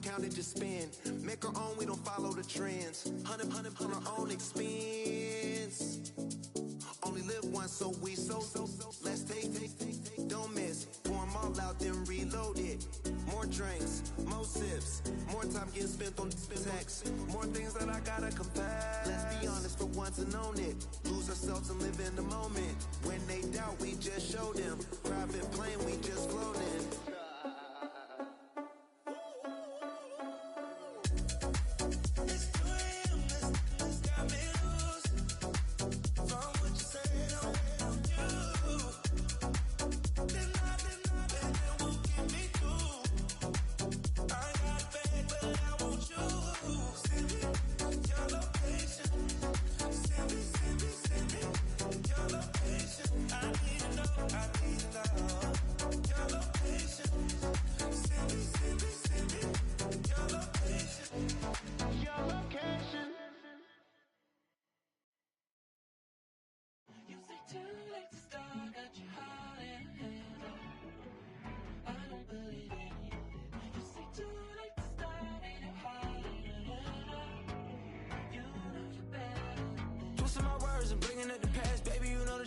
count it, just spend. Make our own, we don't follow the trends. 100 on our own expense. Only live once, so we so. Let's take, don't miss. Pour 'em all out, then reload it. More drinks, more sips. More time getting spent on text. More things that I gotta compare. Let's be honest for once and own it. Lose ourselves and live in the moment. When they doubt, we just show them. Private plane, we just float in.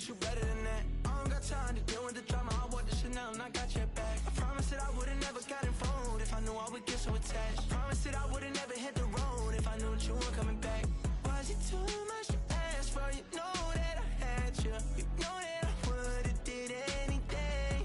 You better than that. I don't got time to deal with the drama. I want the Chanel and I got your back. I promise that I would've never gotten phone if I knew I would get so attached. I promise that I would've never hit the road if I knew that you weren't coming back. Was it too much to ask for? You know that I had you. You know that I would've did anything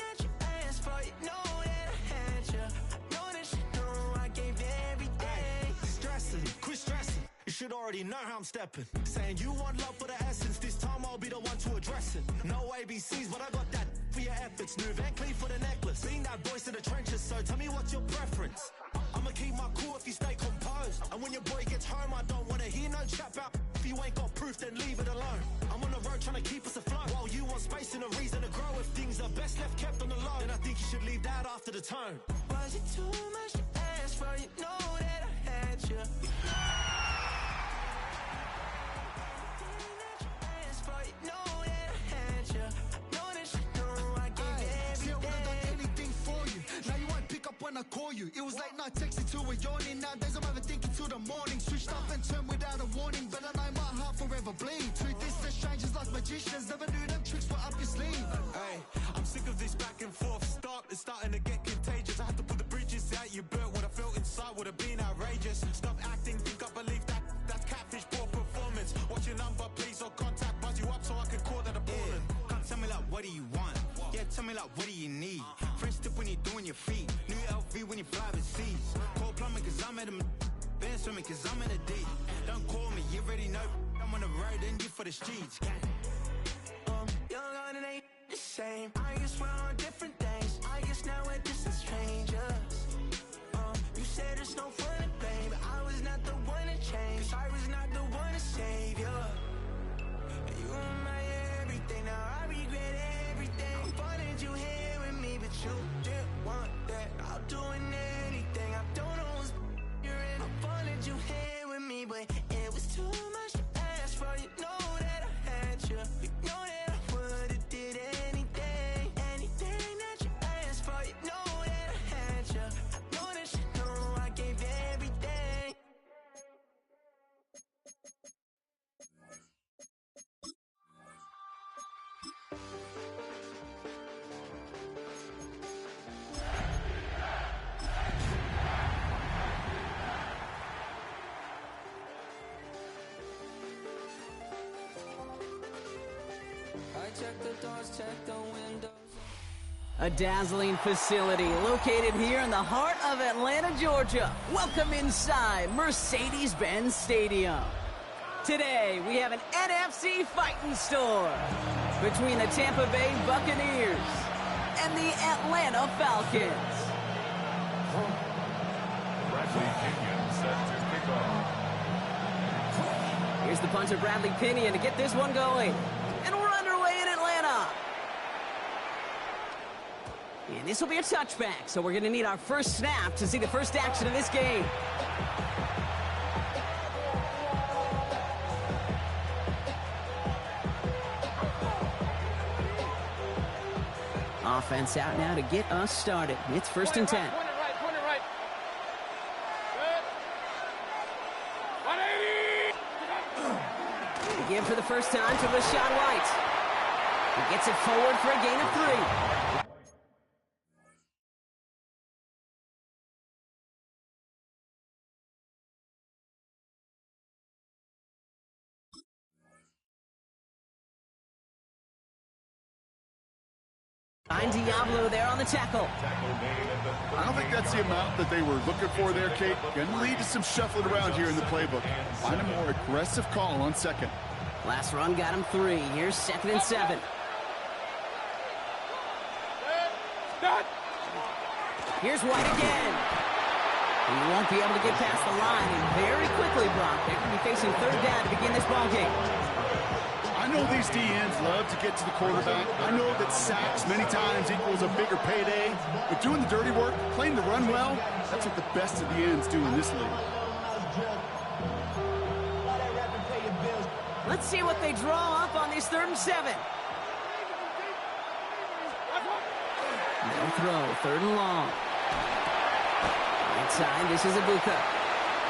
that you asked for. You know that I had you. I know that you know I gave everything. Stressing, quit stressing. You should already know how I'm stepping. Saying you want love for the essence. This time I'll be the one to address it. No ABCs, but I got that for your efforts. New Van Cleef for the necklace. Being that voice in the trenches, so tell me what's your preference. I'ma keep my cool if you stay composed. And when your boy gets home, I don't wanna hear no chat about. If you ain't got proof, then leave it alone. I'm on the road trying to keep us afloat. While you want space and a reason to grow. If things are best left kept on the low, then I think you should leave that after the tone. Was it too much to ask for? You know that I had you. When I call you, it was late night texting to a yawning. Nowadays I'm overthinking till the morning. Switched up and turned without a warning, but I know my heart forever bleed. Two distant strangers like magicians, never knew them tricks were up your sleeve. Hey, I'm sick of this back and forth. It's starting to get contagious. I had to put the bridges out you built. What I felt inside would have been outrageous. Stop acting, think I believe that. That's catfish, poor performance. Watch your number, please, or contact. Buzz you up so I can call that appalling. Can't tell me like, what do you want? Yeah, tell me like, what do you need? French tip when you're doing your feet. New LV when you fly overseas. Call plumbing cause I'm at a band swimming cause I'm in a deep. Don't call me, you already know. I'm on the road and you for the streets. Young on and ain't the same. I guess we're on different things. I guess now we're distant strangers. You said there's no fun in pain, but I was not the one to change. Cause I was not the one to save you. You were my everything, now I regret everything. I wanted you here with me, but you didn't want that. I'll do anything, I don't know what's you're in. I wanted you here with me, but it was too much to ask for. You know that I had you. You know that I would've did anything that you asked for. You know that I had you. I know that you know I gave everything. I checked the doors, checked the windows. A dazzling facility located here in the heart of Atlanta, Georgia. Welcome inside Mercedes-Benz Stadium. Today, we have an NFC fighting store between the Tampa Bay Buccaneers and the Atlanta Falcons. Bradley Pinion set to kick off. Here's the punter, Bradley Pinion, to get this one going. And we're underway in Atlanta. And this will be a touchback, so we're going to need our first snap to see the first action of this game. Offense out now to get us started. It's 1st and 10. Point it right. the first time to Rashawn White. He gets it forward for a gain of 3. Diablo there on the tackle. I don't think that's the amount that they were looking for there, Kate. Going to lead to some shuffling around here in the playbook. Find a more aggressive call on second. Last run got him 3. Here's 2nd and 7. Here's White again. He won't be able to get past the line, and very quickly, Brock, they're going to be facing 3rd down to begin this ball game. I know these DNs love to get to the quarterback. I know that sacks many times equals a bigger payday, but doing the dirty work, playing the run well, that's what the best of the ends do in this league. Let's see what they draw up on this 3rd and 7. No throw, 3rd and long. Right side, this is Ibuka.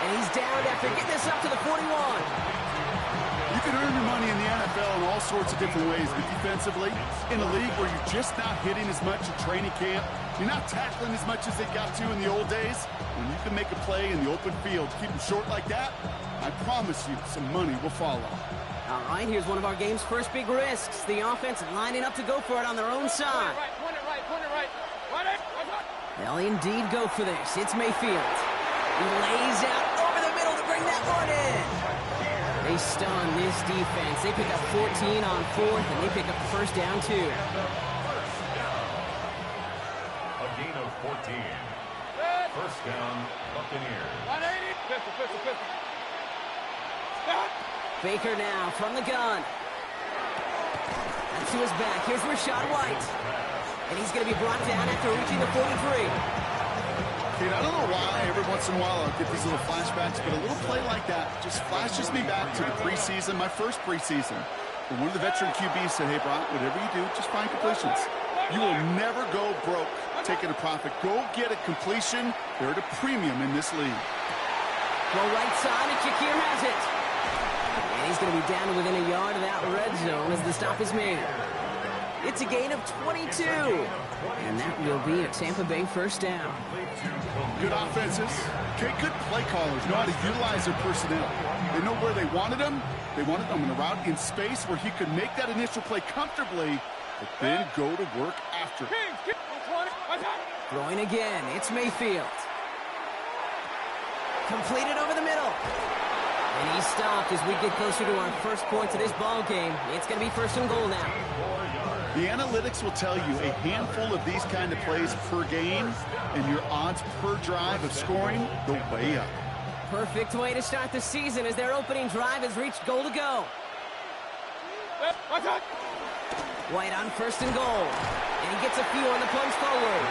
And he's down after getting this up to the 41. You can earn your money in the NFL in all sorts of different ways, but defensively, in a league where you're just not hitting as much at training camp, you're not tackling as much as they got to in the old days, when you can make a play in the open field, keep them short like that, I promise you some money will follow. All right, here's one of our game's first big risks. The offense lining up to go for it on their own side. Point it right. They'll indeed go for this. It's Mayfield. He lays out over the middle to bring that one in. They stun this defense. They pick up 14 on 4th, and they pick up the first down, too. A gain of 14. First down, Buccaneers. 180. Pistol. Baker now from the gun. That's to his back. Here's Rashawn White. And he's going to be brought down after reaching the 43. Kate, I don't know why every once in a while I'll get these little flashbacks, but a little play like that just flashes me back to the preseason, my first preseason. And one of the veteran QBs said, hey, Brock, whatever you do, just find completions. You will never go broke taking a profit. Go get a completion. They're at a premium in this league. Well, right side, and Shakir has it. And he's going to be down to within a yard of that red zone as the stop is made. It's a gain of 22. And that will be a Tampa Bay first down. Good offenses. Okay, good play callers know how to utilize their personnel. They know where they wanted them. They wanted them in a route in space where he could make that initial play comfortably, but then go to work after. Throwing again. It's Mayfield. Completed over the middle. And he's stopped as we get closer to our first points of this ball game. It's going to be 1st and goal now. The analytics will tell you a handful of these kind of plays per game, and your odds per drive of scoring go way up. Perfect way to start the season as their opening drive has reached goal to go. White on 1st and goal. And he gets a few on the plunge forward.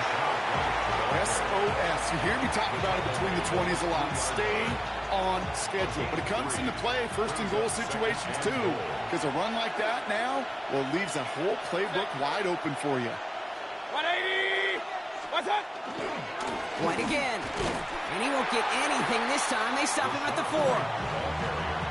SOS. You hear me talk about it between the 20s a lot. Stay on schedule. But it comes into play 1st and goal situations too. Because a run like that now, well, leaves a whole playbook wide open for you. 180. What's that? White again. And he won't get anything this time. They stop him at the 4.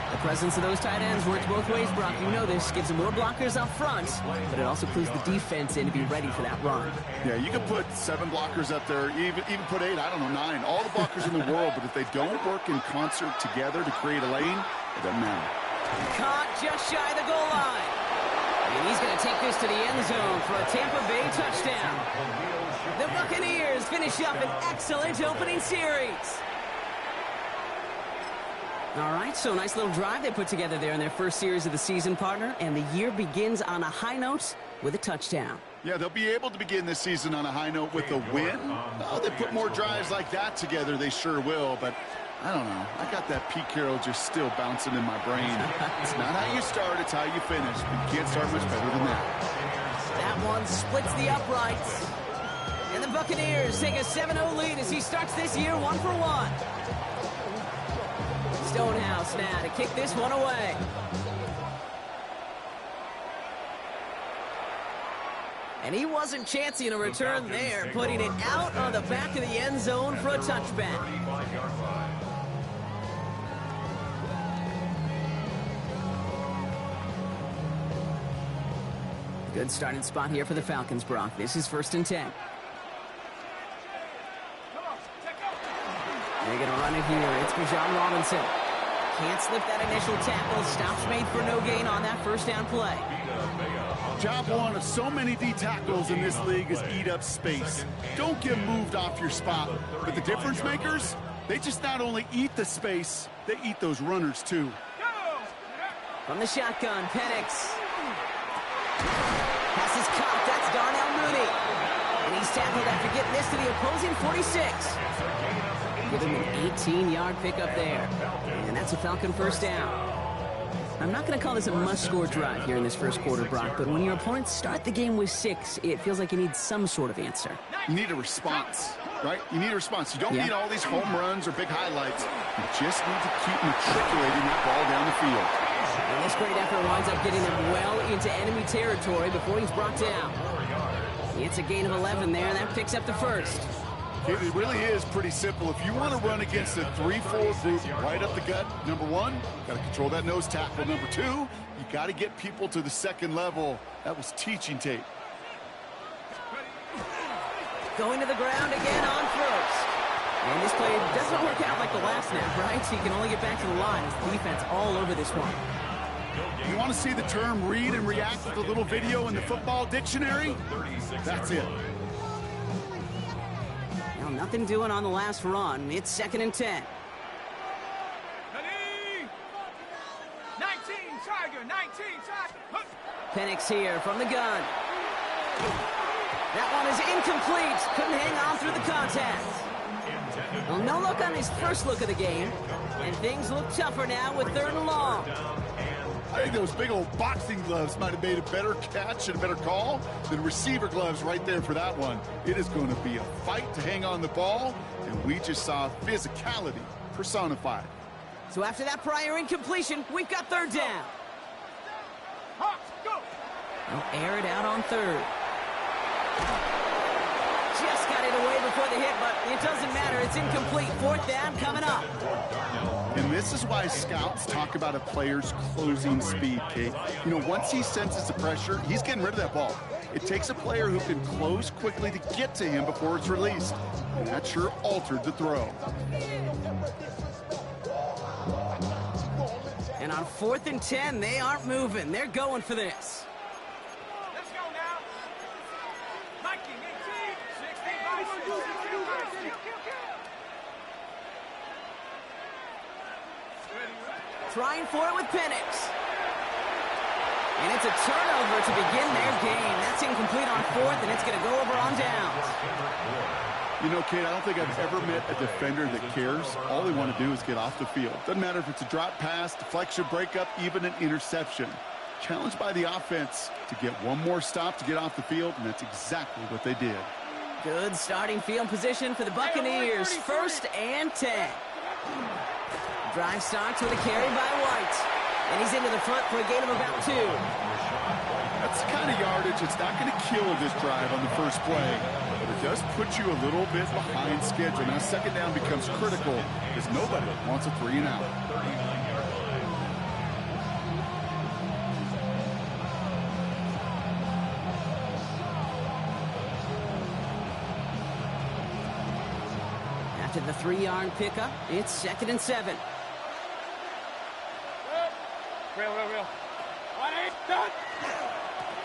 The presence of those tight ends works both ways, Brock. You know this. Gives them more blockers up front, but it also clues the defense in to be ready for that run. Yeah, you can put 7 blockers up there, even put 8, I don't know, 9. All the blockers in the world, but if they don't work in concert together to create a lane, it doesn't matter. Caught just shy of the goal line. And he's going to take this to the end zone for a Tampa Bay touchdown. The Buccaneers finish up an excellent opening series. All right, so nice little drive they put together there in their first series of the season, partner, and the year begins on a high note with a touchdown. Yeah, they'll be able to begin this season on a high note with a win. Oh, they put more drives like that together, they sure will, but I don't know. I got that Pete Carroll just still bouncing in my brain. It's not how you start, it's how you finish. But you can't start much better than that. That one splits the uprights. And the Buccaneers take a 7-0 lead as he starts this year 1-for-1. Stonehouse now to kick this one away. And he wasn't chancing a return there, putting it out on the back of the end zone for a touchback. Good starting spot here for the Falcons, Brock. This is 1st and 10. They're going to run it here. It's Bijan Robinson. Can't slip that initial tackle. Stops made for no gain on that first down play. Job one of so many D tackles in this league is eat up space. Don't get moved off your spot. But the difference makers, they just not only eat the space, they eat those runners too. From the shotgun, Penix. Pass is caught. That's Darnell Mooney. And he's tackled after getting this to the opposing 46. Give him an 18-yard pickup there. And that's a Falcon first down. I'm not going to call this a must-score drive here in this first quarter, Brock, but when your opponents start the game with 6, it feels like you need some sort of answer. You need a response, right? You need a response. You don't need all these home runs or big highlights. You just need to keep matriculating that ball down the field. And this great effort winds up getting him well into enemy territory before he's brought down. It's a gain of 11 there, and that picks up the first. It really is pretty simple. If you want to run against a 3-4 group right up the gut, number one, you got to control that nose tackle. Number two, you got to get people to the second level. That was teaching tape. Going to the ground again on first. And this play doesn't work out like the last snap, right? So you can only get back to the line as the defense all over this one. You want to see the term read and react with a little video in the football dictionary? That's it. Well, nothing doing on the last run. It's 2nd and 10. 19, Tiger, 19, Tiger. Penix here from the gun. That one is incomplete. Couldn't hang on through the contact. Well, no look on his first look of the game. And things look tougher now with 3rd and long. I think those big old boxing gloves might have made a better catch and a better call than receiver gloves right there for that one. It is going to be a fight to hang on the ball, and we just saw physicality personified. So after that prior incompletion, we've got 3rd down. They'll air it out on 3rd. Just got it away before the hit, but it doesn't matter. It's incomplete. 4th down coming up. And this is why scouts talk about a player's closing speed, Kate. You know, once he senses the pressure, he's getting rid of that ball. It takes a player who can close quickly to get to him before it's released. And that sure altered the throw. And on 4th and 10, they aren't moving. They're going for this. Let's go now. 19, 18, 16, 16. Trying for it with Penix. And it's a turnover to begin their game. That's incomplete on 4th, and it's going to go over on downs. You know, Kate, I don't think I've ever met a defender that cares. All they want to do is get off the field. Doesn't matter if it's a drop pass, deflection, breakup, even an interception. Challenged by the offense to get one more stop to get off the field, and that's exactly what they did. Good starting field position for the Buccaneers. 1st and 10. Drive starts with a carry by White. And he's into the front for a gain of about 2. That's the kind of yardage it's not going to kill this drive on the first play. But it does put you a little bit behind schedule. Now 2nd down becomes critical because nobody wants a 3 and out. After the 3-yard pickup, it's 2nd and 7. Real. 1-8, done.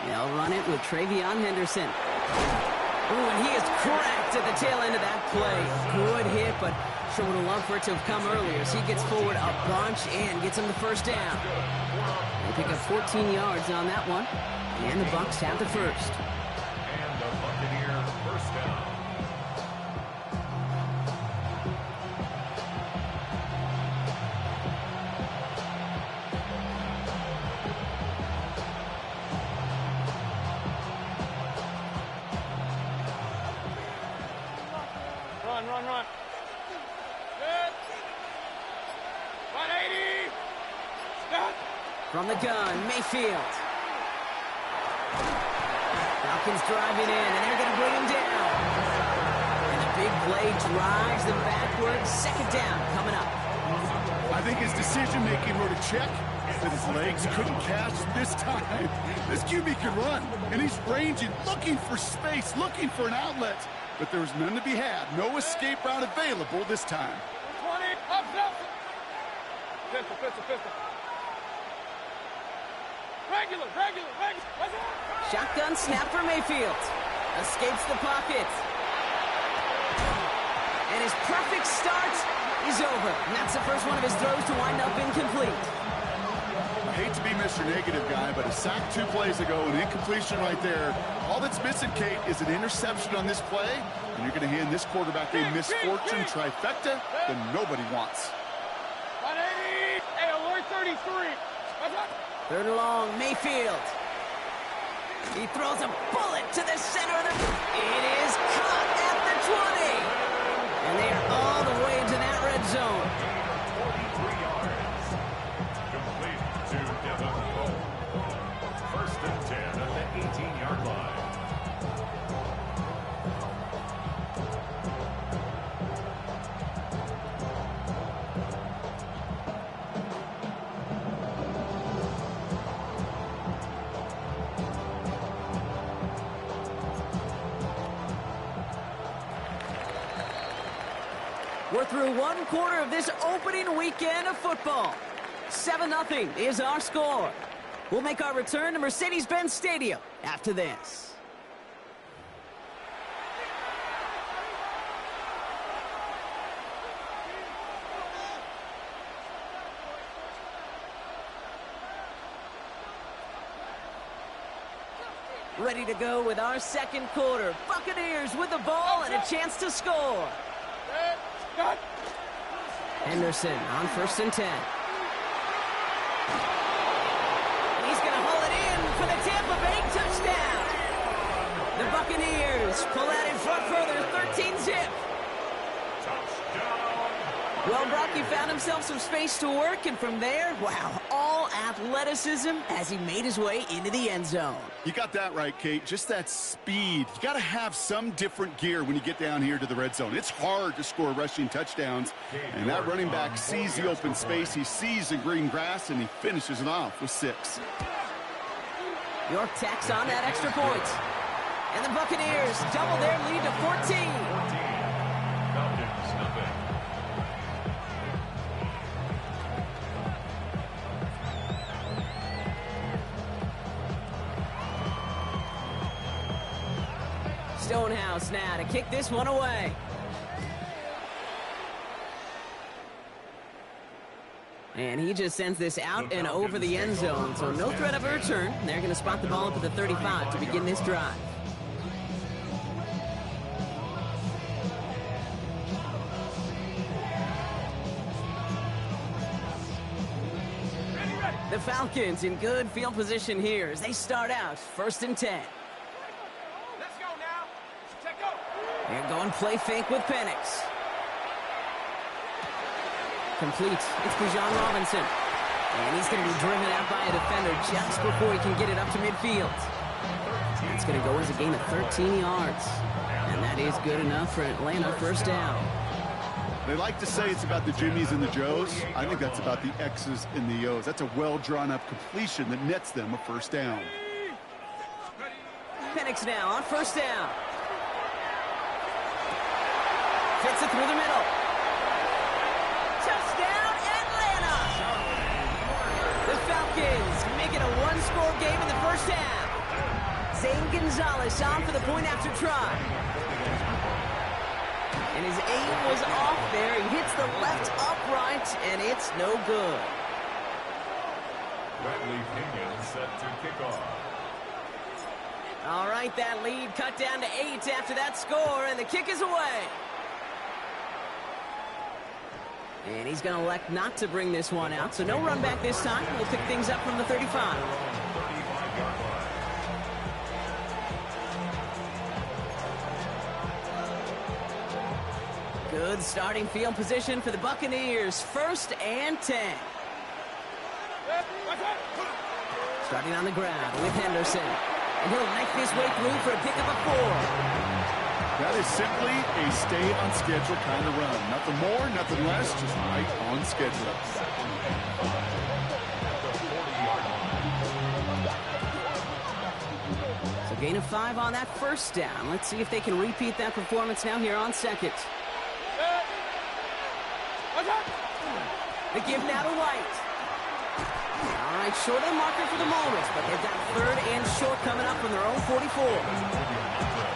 They'll run it with Travion Henderson. Ooh, and he is cracked at the tail end of that play. Good hit, but sure would have loved for it to have come earlier. So he gets forward a bunch and gets him the first down. They pick up 14 yards on that one, and the Bucs have the first. And the Buccaneers first down. Run. Good. 180. Stop. From the gun, Mayfield. Falcons driving in, and they're going to bring him down. And the big play drives them backwards. 2nd down coming up. I think his decision-making wrote a check that his legs couldn't catch this time. This QB can run, and he's ranging, looking for space, looking for an outlet. But there was none to be had. No escape route available this time. 20, up. Pistol. Regular. Shotgun snap for Mayfield. Escapes the pocket. And his perfect start is over. And that's the first one of his throws to wind up incomplete. I hate to be Mr. Negative guy, but a sack 2 plays ago, an incompletion right there. All that's missing, Kate, is an interception on this play, and you're going to hand this quarterback a misfortune trifecta that nobody wants. 180. Hey, alert 33. Third and long, Mayfield. He throws a bullet to the center of the... It is caught at the 20. And they are all the way into that red zone. 43 yards. Complete to Devin Cole. First and 10 at the 18-yard line. We're through one quarter of this opening weekend of football. 7-0 is our score. We'll make our return to Mercedes-Benz Stadium after this. Ready to go with our second quarter. Buccaneers with the ball and a chance to score. Henderson on 1st and 10. He's going to haul it in for the Tampa Bay touchdown. The Buccaneers pull out in front further, 13-zip. Well, Brock, he found himself some space to work, and from there, wow, all athleticism as he made his way into the end zone. You got that right, Kate. Just that speed. You got to have some different gear when you get down here to the red zone. It's hard to score rushing touchdowns, and that running back sees the open space, he sees the green grass, and he finishes it off with 6. York tacks on that extra point. And the Buccaneers double their lead to 14. Falcons, nothing. Stonehouse now to kick this one away. And he just sends this out and over the end zone, so no threat of a return. They're going to spot the ball up at the 35 to begin this drive. The Falcons in good field position here as they start out 1st and 10. Let's go now. Check go. They're going play fake with Penix. Complete. It's Bijan Robinson. And he's going to be driven out by a defender just before he can get it up to midfield. It's going to go as a gain of 13 yards. And that is good enough for Atlanta. 1st down. They like to say it's about the Jimmies and the Joes. I think that's about the X's and the O's. That's a well-drawn-up completion that nets them a 1st down. Penix now on 1st down. Fits it through the middle. Touchdown, Atlanta! The Falcons make it a one-score game in the 1st half. Zane Gonzalez on for the point after try. And his aim was off there. He hits the left upright, and it's no good. Bradley Pinion set to kick off. All right, that lead cut down to 8 after that score, and the kick is away. And he's going to elect not to bring this one out, so no run back this time. We'll pick things up from the 35. 35-yard line. Good starting field position for the Buccaneers. 1st and 10. Starting on the ground with Henderson. And he'll knife his way through for a pickup of 4. That is simply a stay on schedule kind of run. Nothing more, nothing less, just right on schedule. So gain of 5 on that first down. Let's see if they can repeat that performance now here on second. The give now to White. All right, short of the marker for the moment, but they've got third and short coming up from their own 44.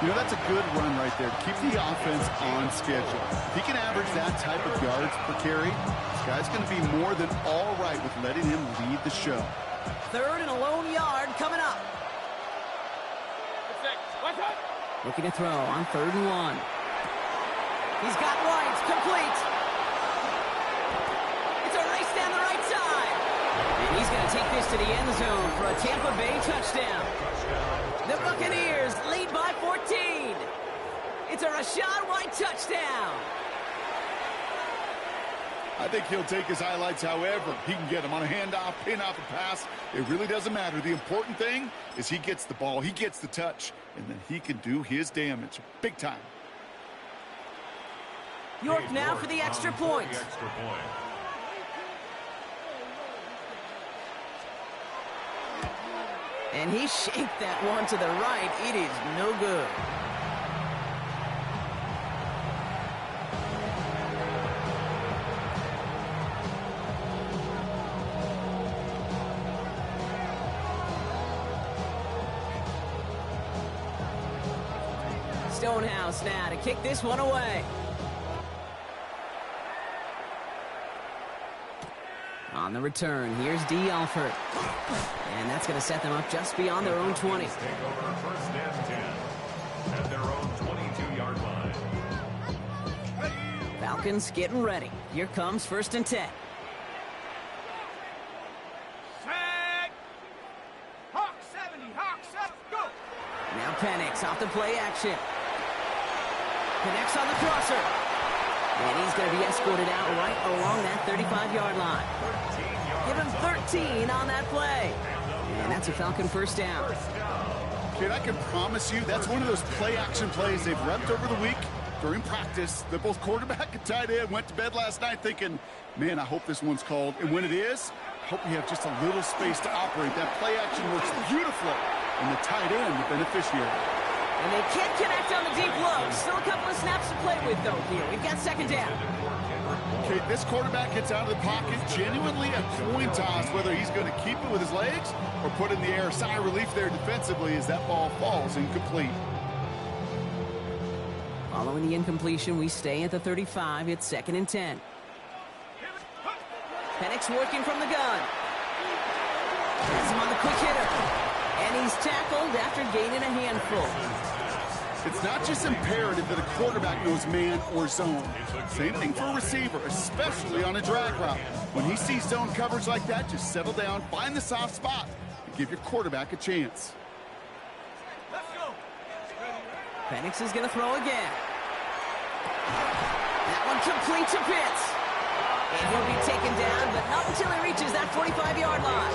You know, that's a good run right there. Keep the offense on schedule. If he can average that type of yards per carry, this guy's going to be more than all right with letting him lead the show. Third and a lone yard coming up. Looking to throw on 3rd and 1. He's got White, complete. It's a race down the right side. And he's going to take this to the end zone for a Tampa Bay touchdown. The Buccaneers lead by 14. It's a Rachaad White touchdown. I think he'll take his highlights however he can get them on a handoff, pin off a pass. It really doesn't matter. The important thing is he gets the ball, he gets the touch, and then he can do his damage big time. York now for the extra point. And he shaped that one to the right. It is no good. Stonehouse now to kick this one away. On the return, here's D. Alford. And that's going to set them up just beyond their own 20. Take over first and 10 at their own 22-yard line. Falcons getting ready. Here comes 1st and 10. Set. Hawk 70, Hawk 7, go. Now Penix off the play action. Connects on the crosser. And he's going to be escorted out right along that 35-yard line. Give him 13 on that play. And that's a Falcon first down. Kid, I can promise you that's one of those play-action plays they've repped over the week during practice. That both quarterback and tight end went to bed last night thinking, man, I hope this one's called. And when it is, I hope we have just a little space to operate. That play-action works beautifully. And the tight end, the beneficiary. And they can't connect on the deep low. Still a couple of snaps to play with, though, here. We've got 2nd down. Okay, this quarterback gets out of the pocket, genuinely a coin toss, whether he's going to keep it with his legs or put it in the air. Sigh of relief there defensively as that ball falls incomplete. Following the incompletion, we stay at the 35. It's 2nd and 10. Penix working from the gun. Has him on the quick hitter. And he's tackled after gaining a handful. It's not just imperative that a quarterback knows man or zone. Same thing for a receiver, especially on a drag route. When he sees zone coverage like that, just settle down, find the soft spot, and give your quarterback a chance. Let's go. Penix is going to throw again. That one complete to Pitts. And he'll be taken down, but not until he reaches that 45-yard line.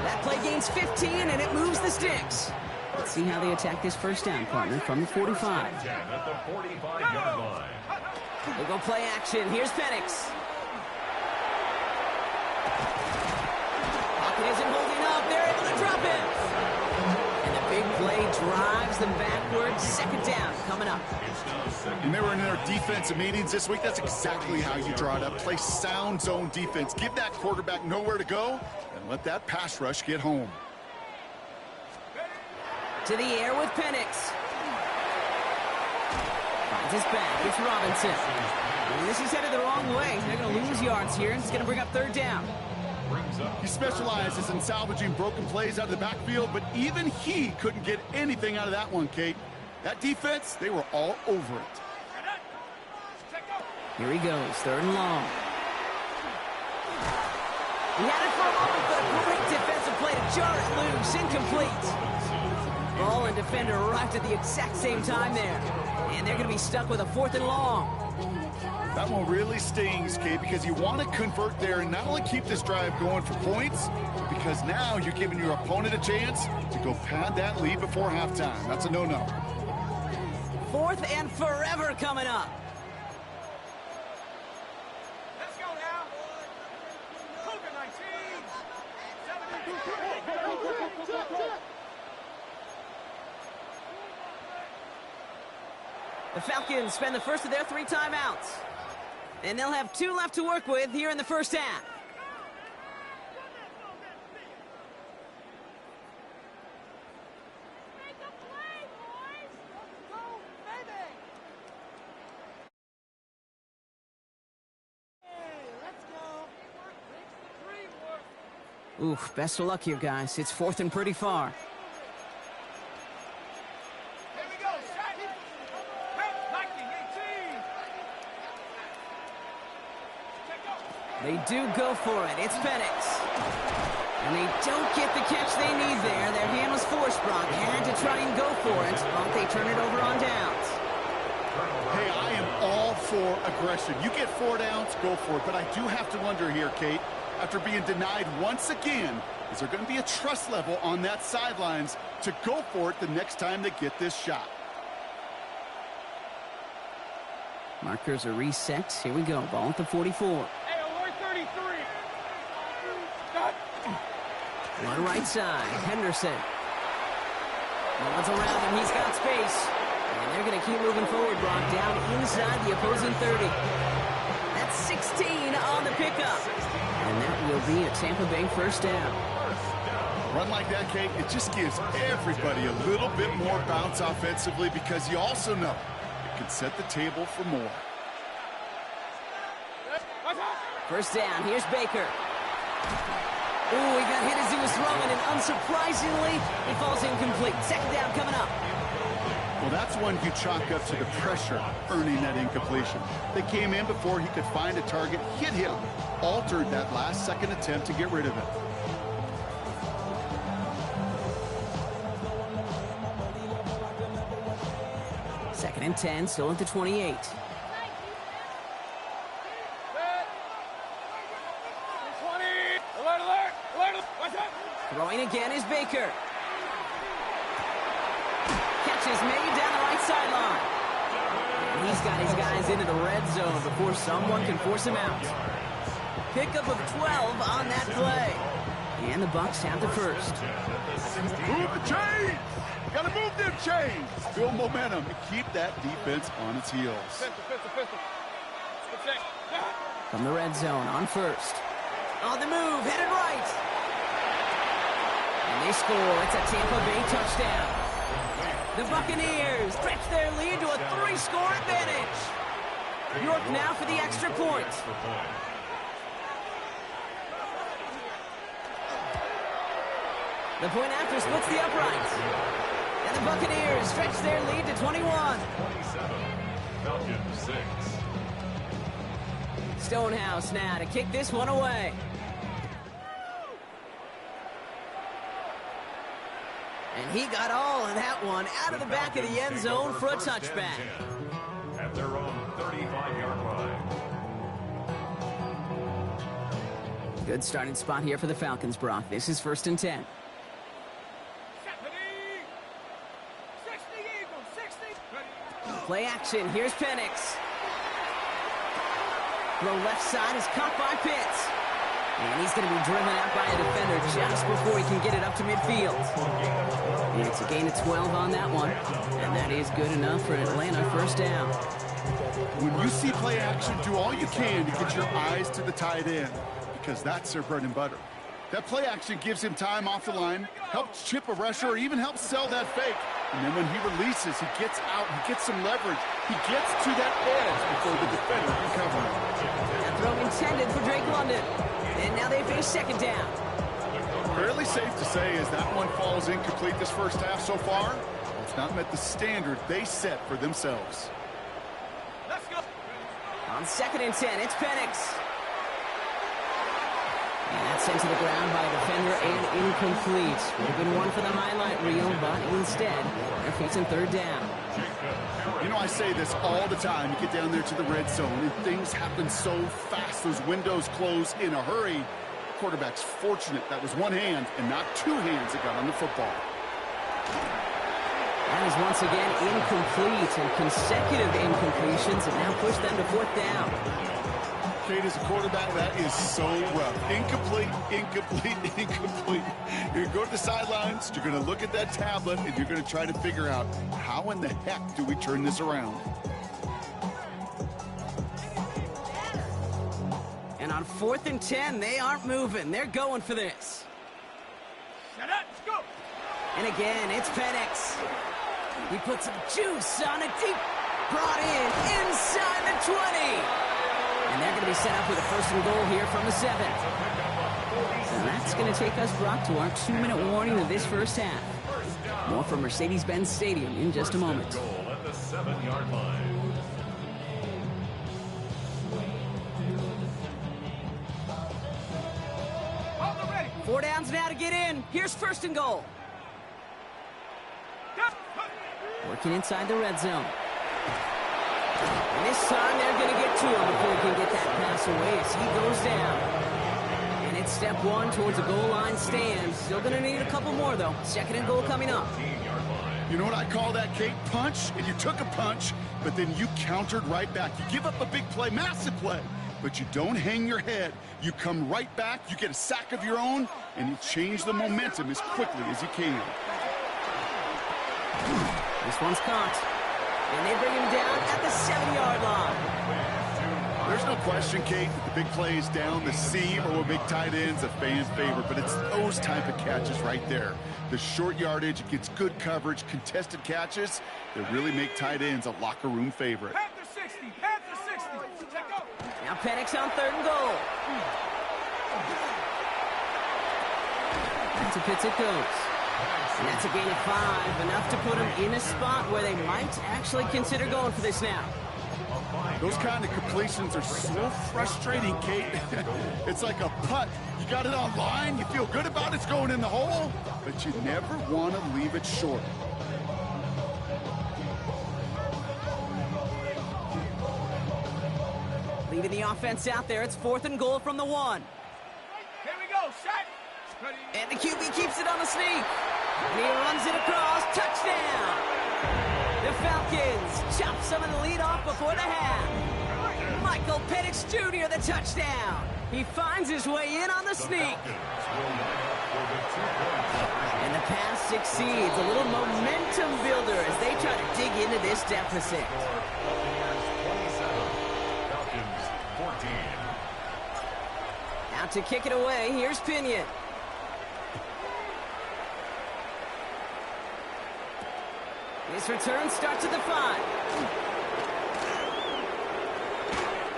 That play gains 15, and it moves the sticks. Let's see how they attack this first down, partner, from the 45. At the 45-yard line. We'll go play action. Here's Penix. Pocket isn't holding up. They're able to drop it. And the big play drives them backwards. 2nd down coming up. And they were in their defensive meetings this week. That's exactly how you draw it up. Play sound zone defense. Give that quarterback nowhere to go and let that pass rush get home. To the air with Penix. Finds his back. It's Robinson. And this is headed the wrong way. They're going to lose yards here. It's going to bring up 3rd down. He specializes in salvaging broken plays out of the backfield, but even he couldn't get anything out of that one, Kate. That defense, they were all over it. Here he goes, 3rd and long. He had it for a moment, but a great defensive play to jar it loose, incomplete. Ball and defender arrived at the exact same time there. And they're going to be stuck with a 4th and long. That one really stings, Kate, because you want to convert there and not only keep this drive going for points, because now you're giving your opponent a chance to go pad that lead before halftime. That's a no-no. 4th and forever coming up. Let's go now. Cougar 19. The Falcons spend the first of their 3 timeouts. And they'll have 2 left to work with here in the first half. Oof, best of luck here, guys. It's 4th and pretty far. Here we go. Shot. Lightning 18. They do go for it. It's Penix. And they don't get the catch they need there. Their hand was forced, Brock. Had to try and go for it, but they turn it over on downs. Hey, I am all for aggression. You get 4 downs, go for it. But I do have to wonder here, Kate, after being denied once again, is there going to be a trust level on that sidelines to go for it the next time they get this shot? Markers are reset. Here we go. Ball at the 44. Hey, alert 33. One right side. Henderson. Runs around him. He's got space. And they're going to keep moving forward, Brock, down inside the opposing 30. That's 16 on the pickup. And that will be a Tampa Bay first down. A run like that, Kate, it just gives everybody a little bit more bounce offensively because you also know it can set the table for more. First down. Here's Baker. Ooh, he got hit as he was throwing, and unsurprisingly, it falls incomplete. Second down coming up. Well, that's one you chalk up to the pressure earning that incompletion. They came in before he could find a target, hit him, altered that last-second attempt to get rid of it. Second and 10, still at the 28. Throwing again is Baker. Catch is made down the right sideline. And he's got his guys into the red zone before someone can force him out. Pickup of 12 on that play. And the Bucs have the first. Move the chains! Gotta move them chains! Build momentum and keep that defense on its heels. From the red zone on first. On the move, headed right. And they score. It's a Tampa Bay touchdown. The Buccaneers stretch their lead to a 3-score advantage. York now for the extra point. The point after splits the uprights. And the Buccaneers stretch their lead to 21. 27. Falcons 6. Stonehouse now to kick this one away. And he got all of that one out of the back of the end zone for a touchback. At their own 35-yard line. Good starting spot here for the Falcons, Brock. This is 1st and 10. Play action. Here's Penix. Throw left side is caught by Pitts. And he's going to be driven out by a defender just before he can get it up to midfield. And it's a gain of 12 on that one. And that is good enough for Atlanta first down. When you see play action, do all you can to get your eyes to the tight end because that's their bread and butter. That play action gives him time off the line, helps chip a rusher, or even helps sell that fake. And then when he releases, he gets out, he gets some leverage. He gets to that edge before the defender can cover him. That throw intended for Drake London. And now they face second down. Fairly safe to say as that one falls incomplete this first half so far, it's not met the standard they set for themselves. Let's go. On 2nd and 10, it's Penix. And that's sent to the ground by a defender and incomplete. Would have been one for the highlight reel, but instead, they're facing third down. You know, I say this all the time. You get down there to the red zone, and things happen so fast. Those windows close in a hurry. The quarterback's fortunate that was one hand and not two hands that got on the football. That is is once again incomplete, and consecutive incompletions have now pushed them to 4th down. Kate, as a quarterback, that is so rough. Incomplete, incomplete, incomplete. You're going to go to the sidelines, you're going to look at that tablet, and you're going to try to figure out how in the heck do we turn this around. And on 4th and 10, they aren't moving. They're going for this. Shut up, let's go. And again, it's Penix. He puts some juice on a deep, brought in, inside the 20. And they're going to be set up with a 1st and goal here from the 7. And that's going to take us, Brock, to our 2-minute warning of this first half. More from Mercedes-Benz Stadium in just a moment. Goal at the 7-yard line. Hold it ready. 4 downs now to get in. Here's 1st and goal. Working inside the red zone. And this time they're going to get to him before he can get that pass away as he goes down. And it's step 1 towards a goal line stand. Still going to need a couple more, though. 2nd and goal coming up. You know what I call that, Kate? Punch, and you took a punch, but then you countered right back. You give up a big play, massive play, but you don't hang your head. You come right back, you get a sack of your own, and you change the momentum as quickly as you can. This one's caught. And they bring him down at the 7-yard line. There's no question, Kate, that the big plays down the seam or with big tight ends a fan favorite, but it's those type of catches right there. The short yardage against good coverage, contested catches that really make tight ends a locker room favorite. Panther 60, Panther 60. Check out. Now Penix on 3rd and goal. And to Pitts it goes. And that's a gain of 5, enough to put him in a spot where they might actually consider going for this now. Those kind of completions are so frustrating, Kate. It's like a putt. You got it on line, you feel good about it's going in the hole, but you never want to leave it short. Leaving the offense out there, it's 4th and goal from the 1. Here we go, set. Ready. And the QB keeps it on the sneak. And he runs it across. Touchdown! The Falcons chop some of the lead off before the half. Michael Penix Jr. the touchdown. He finds his way in on the sneak. And the pass succeeds. A little momentum builder as they try to dig into this deficit. Falcons 14. Out to kick it away, here's Pinion. This return starts at the 5.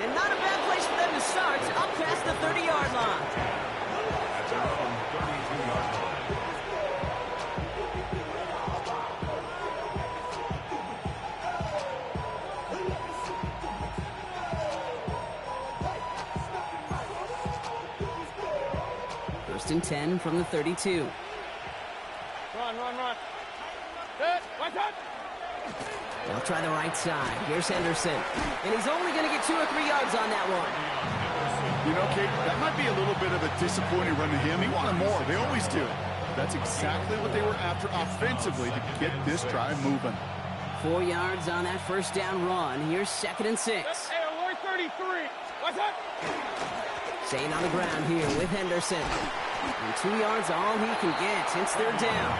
And not a bad place for them to start, up past the 30-yard line. At their own 32-yard line. First and 10 from the 32. Run. Good. Watch out. They'll try the right side. Here's Henderson. And he's only going to get 2 or 3 yards on that one. You know, Kate, that might be a little bit of a disappointing run to him. He wanted more. They always do. That's exactly what they were after offensively to get this drive moving. 4 yards on that first down run. Here's 2nd and 6. Hey, alert 33. Watch out. Staying on the ground here with Henderson. And 2 yards all he can get. It's 3rd down.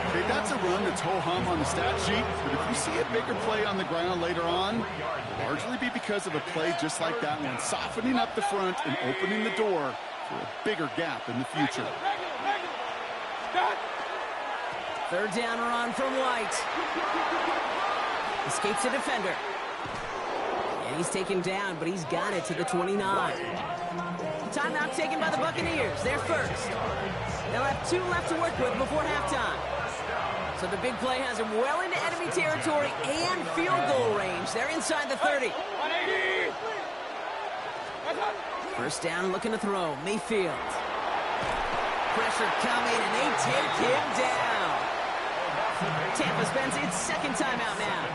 Okay, that's a run that's ho-hum on the stat sheet, but if you see a bigger play on the ground later on, it'll largely be because of a play just like that one, softening up the front and opening the door for a bigger gap in the future. Stop. 3rd down run from White. Escapes a defender. And he's taken down, but he's got it to the 29. Timeout taken by the Buccaneers. They're first. They'll have 2 left to work with before halftime. So the big play has him well into enemy territory and field goal range. They're inside the 30. 180. First down, looking to throw. Mayfield. Pressure coming, and they take him down. Tampa spends its 2nd timeout now.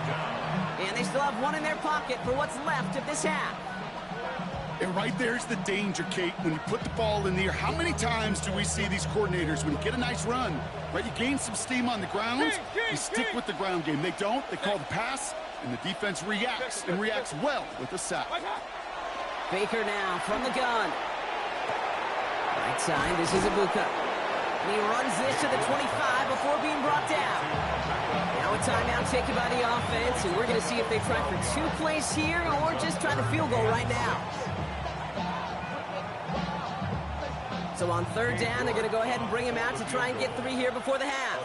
And they still have 1 in their pocket for what's left of this half. And right there's the danger, Kate, when you put the ball in the air. How many times do we see these coordinators, when you get a nice run, right, you gain some steam on the ground, you stick with the ground game. They don't. They call the pass, and the defense reacts, and reacts well with a sack. Baker now from the gun. Right side, this is Ibuka. And he runs this to the 25 before being brought down. Now a timeout taken by the offense, and we're going to see if they try for 2 plays here or just try the field goal right now. So on 3rd down, they're going to go ahead and bring him out to try and get 3 here before the half.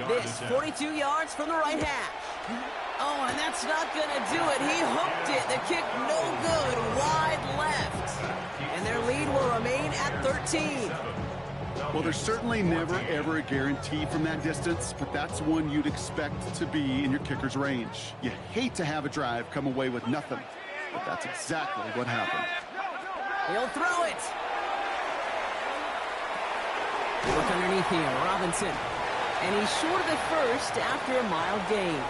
This, 42 yards from the right hash. Oh, and that's not going to do it. He hooked it. The kick no good, wide left. And their lead will remain at 13. Well, there's certainly never, ever a guarantee from that distance, but that's one you'd expect to be in your kicker's range. You hate to have a drive come away with nothing, but that's exactly what happened. He'll throw it. Look underneath here, Robinson. And he's short of the first after a mild gain.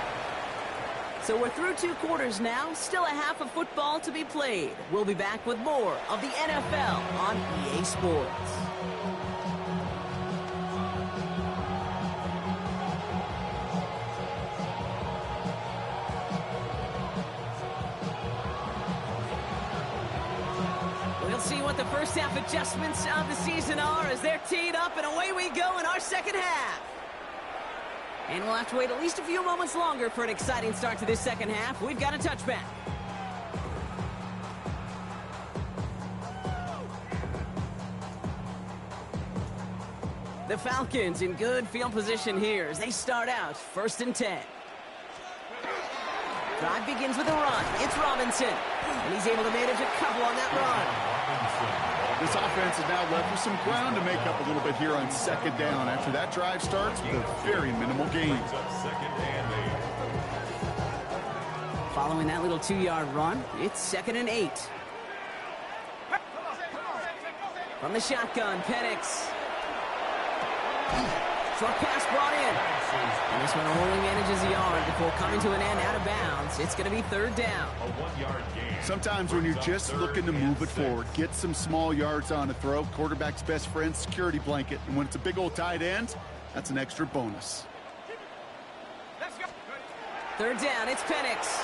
So we're through 2 quarters now, still a half of football to be played. We'll be back with more of the NFL on EA Sports. We'll see what the first half adjustments of the season are as they're teed up, and away we go in our second half. And we'll have to wait at least a few moments longer for an exciting start to this second half. We've got a touchback. The Falcons in good field position here as they start out 1st and 10. Drive begins with a run. It's Robinson. And he's able to manage a couple on that run. This offense is now left with some ground to make up a little bit here on 2nd down after that drive starts with a very minimal gain. Following that little 2-yard run, it's 2nd and 8. From the shotgun, Penix. Short pass brought in. And this one only manages a yard before coming to an end out of bounds. It's going to be 3rd down. A 1-yard gain. Sometimes when you're just looking to move it forward, get some small yards on a throw, quarterback's best friend, security blanket. And when it's a big old tight end, that's an extra bonus. 3rd down, it's Penix.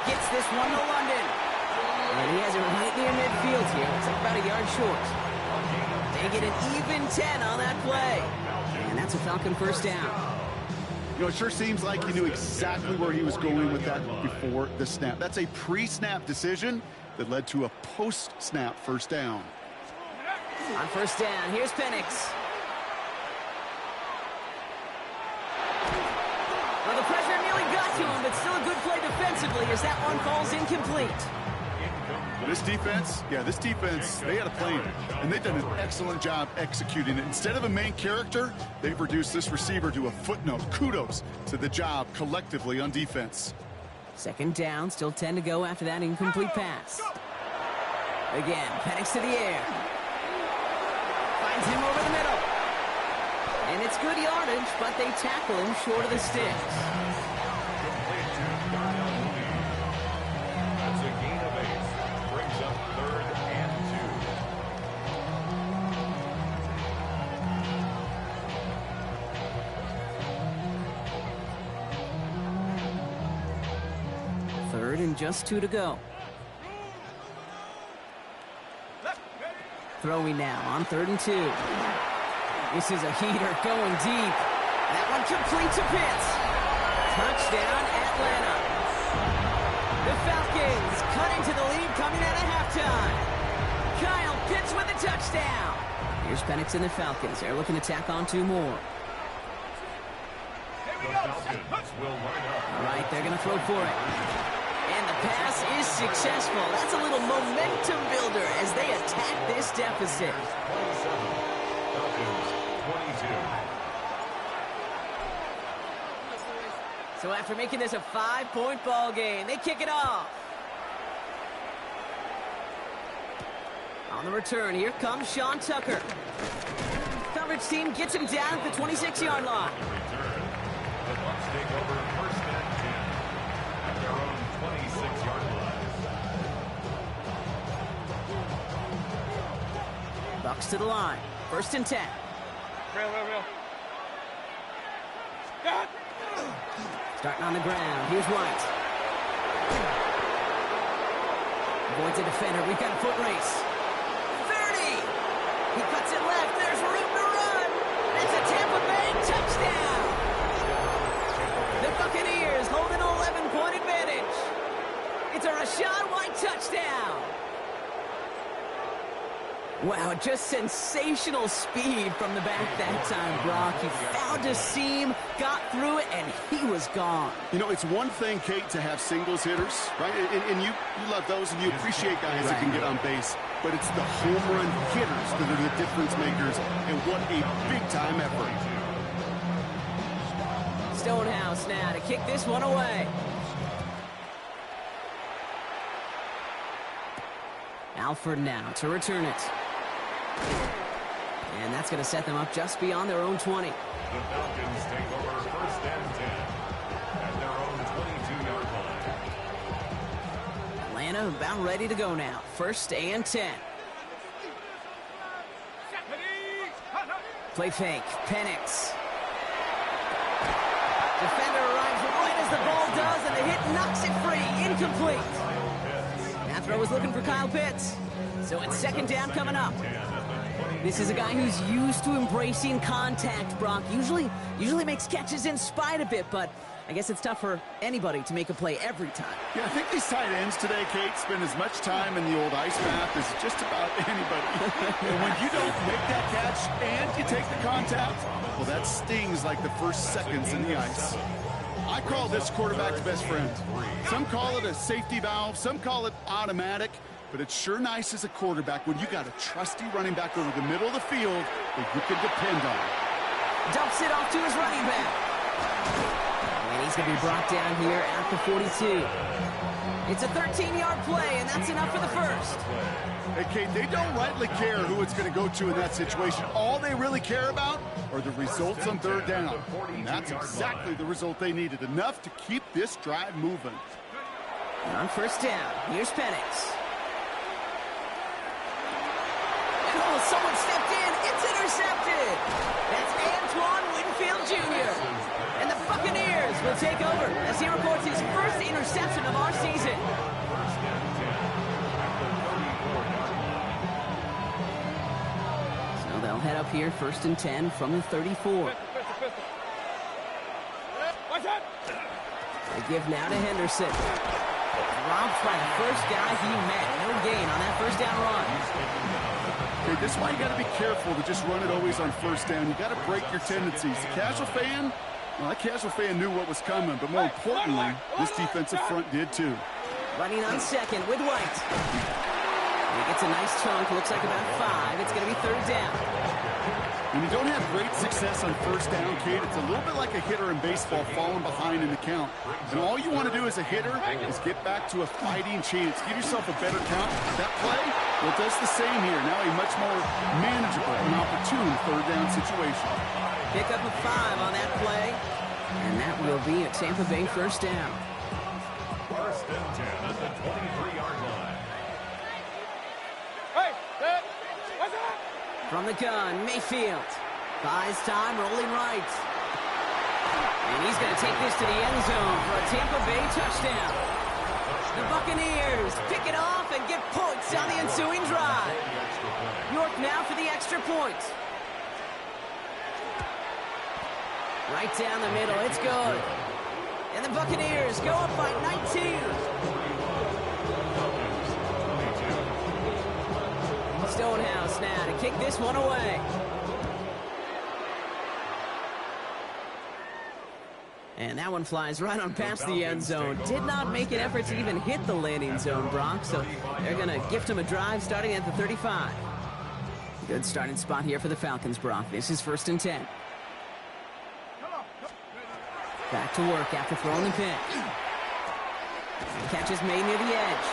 Gets this one to London. And he has it right near midfield here. It's about a yard short. They get an even 10 on that play. And that's a Falcon 1st down. You know, it sure seems like he knew exactly where he was going with that before the snap. That's a pre-snap decision that led to a post-snap 1st down. On 1st down, here's Penix. Well, the pressure nearly got to him, but still a good play defensively as that one falls incomplete. This defense, they had a plan, and they've done an excellent job executing it. Instead of a main character, they've reduced this receiver to a footnote. Kudos to the job collectively on defense. 2nd down, still 10 to go after that incomplete pass. Again, Penix to the air. Finds him over the middle. And it's good yardage, but they tackle him short of the sticks. That's a gain of 8. Brings up 3rd and 2. 3rd and just 2 to go. Throwing now on 3rd and 2. This is a heater going deep. That one complete to Pitts. Touchdown, Atlanta. The Falcons cut into the lead coming out of halftime. Kyle Pitts with a touchdown. Here's Penix and the Falcons. They're looking to tack on 2 more. The Falcons will line up. All right, they're going to throw for it. And the pass is successful. That's a little momentum builder as they attack this deficit. 27. Falcons 22. So after making this a 5-point ball game, they kick it off. On the return, here comes Sean Tucker. Coverage team gets him down at the 26-yard line. Return. The Bucs take over 1st and 10 at their own 26-yard line. Bucs to the line. 1st and 10. Real. Starting on the ground. Here's White. Avoids a defender. We've got a foot race. 30. He cuts it left. There's room to run. It's a Tampa Bay touchdown. The Buccaneers hold an 11-point advantage. It's a Rachaad White touchdown. Wow, just sensational speed from the back that time, Brock. He found a seam, got through it, and he was gone. You know, it's one thing, Kate, to have singles hitters, right? And you love those, and you appreciate guys that can get on base. But it's the home run hitters that are the difference makers, and what a big-time effort. Stonehouse now to kick this one away. Alford now to return it. And that's going to set them up just beyond their own 20. The Falcons take over 1st and 10 at their own 22-yard line. Atlanta about ready to go now. 1st and 10. Play fake. Penix. Defender arrives right as the ball does, and the hit knocks it free. Incomplete. That throw was looking for Kyle Pitts. So it's 2nd down coming up. This is a guy who's used to embracing contact, Brock. Usually makes catches in spite of it, but I guess it's tough for anybody to make a play every time. Yeah, I think these tight ends today, Kate, spend as much time in the old ice bath as just about anybody. And when you don't make that catch and you take the contact, well, that stings like the first seconds in the ice. I call this quarterback's best friend. Some call it a safety valve, some call it automatic. But it's sure nice as a quarterback when you got a trusty running back over the middle of the field that you can depend on. Dumps it off to his running back. And he's going to be brought down here at the 42. It's a 13-yard play, and that's enough for the first. Hey, Kate, they don't rightly care who it's going to go to in that situation. All they really care about are the results on 3rd down. And that's exactly the result they needed, enough to keep this drive moving. And on 1st down, here's Penix. Oh, someone stepped in. It's intercepted. That's Antoine Winfield Jr. And the Buccaneers will take over as he reports his first interception of our season. So they'll head up here 1st and 10 from the 34. They give now to Henderson. Robbed by the first guy he met. No gain on that 1st down run. Okay, this is why you got to be careful to just run it always on 1st down. You got to break your tendencies. The casual fan, well, that casual fan knew what was coming, but more importantly, this defensive front did too. Running on 2nd with White. He gets a nice chunk, looks like about 5. It's going to be 3rd down. When you don't have great success on 1st down, Kate, it's a little bit like a hitter in baseball falling behind in the count. And all you want to do as a hitter is get back to a fighting chance. Give yourself a better count. That play, well, it does the same here. Now a much more manageable and opportune 3rd down situation. Pick up a 5 on that play. And that will be a Tampa Bay 1st down. 1st and 10 at the 23-yard line. Hey, what's up? From the gun, Mayfield. Buys time, rolling right. And he's going to take this to the end zone for a Tampa Bay touchdown. The Buccaneers pick it off and get points on the ensuing drive. York now for the extra point. Right down the middle, it's good. And the Buccaneers go up by 19. Stonehouse now to kick this one away. And that one flies right on past the end zone. Did not make an effort to even hit the landing zone, Brock. So they're going to gift him a drive starting at the 35. Good starting spot here for the Falcons, Brock. This is 1st and 10. Back to work after throwing the pick. The catch is made near the edge.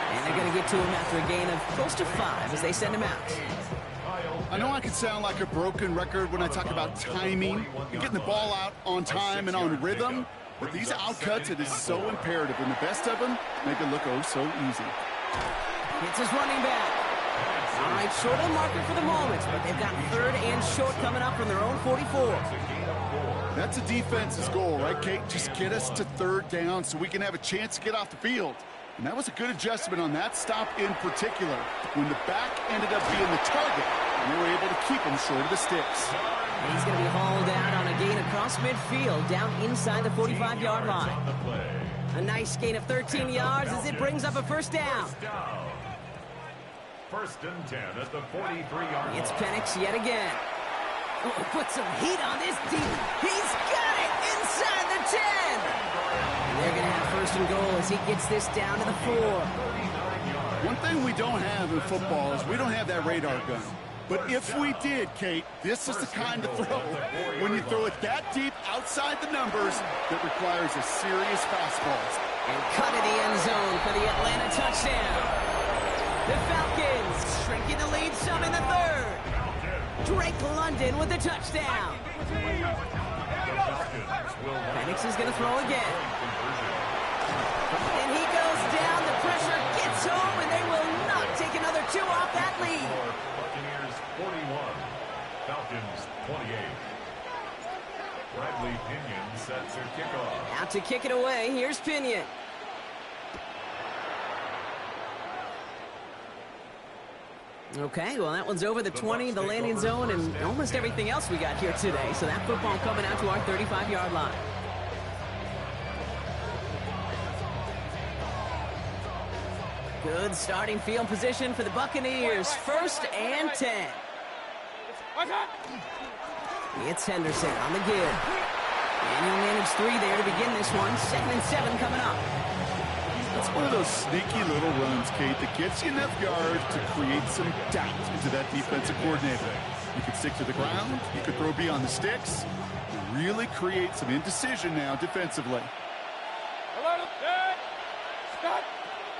And they're going to get to him after a gain of close to 5 as they send him out. I know I could sound like a broken record when I talk about timing and getting the ball out on time and on rhythm, but these outcuts, it is so imperative, and the best of them make it look oh so easy. It's his running back. All right, short of the marker for the moment, but they've got third and short coming up from their own 44. That's a defense's goal, right, Kate? Just get us to third down so we can have a chance to get off the field. And that was a good adjustment on that stop in particular, when the back ended up being the target, and they were able to keep him short of the sticks. He's going to be hauled out on a gain across midfield, down inside the 45-yard line. A nice gain of 13 yards as it brings up a first down. First and 10 at the 43-yard line. It's Penix yet again. Oh, put some heat on this team. He's got it inside the 10. And they're going to have first and goal as he gets this down to the 4. One thing we don't have in football is we don't have that radar gun. But if we did, Kate, this is the kind of throw, when you throw it that deep outside the numbers, that requires a serious fastball. And cut in the end zone for the Atlanta touchdown. The Falcons shrinking the lead some in the third. Drake London with the touchdown. Penix is going to throw again. And he goes down. The pressure gets home, and they will not take another 2 off that lead. Buccaneers 41, Falcons 28. Bradley Pinion sets their kickoff. Out to kick it away. Here's Pinion. Okay, well, that one's over the 20, the landing zone, and almost everything else we got here today. So that football coming out to our 35-yard line. Good starting field position for the Buccaneers. First and 10. It's Henderson on the give. And he'll manage 3 there to begin this one. 2nd and 7 coming up. That's one of those sneaky little runs, Kate, that gets you enough yards to create some doubt into that defensive coordinator. You could stick to the ground, you could throw beyond the sticks, really create some indecision now defensively.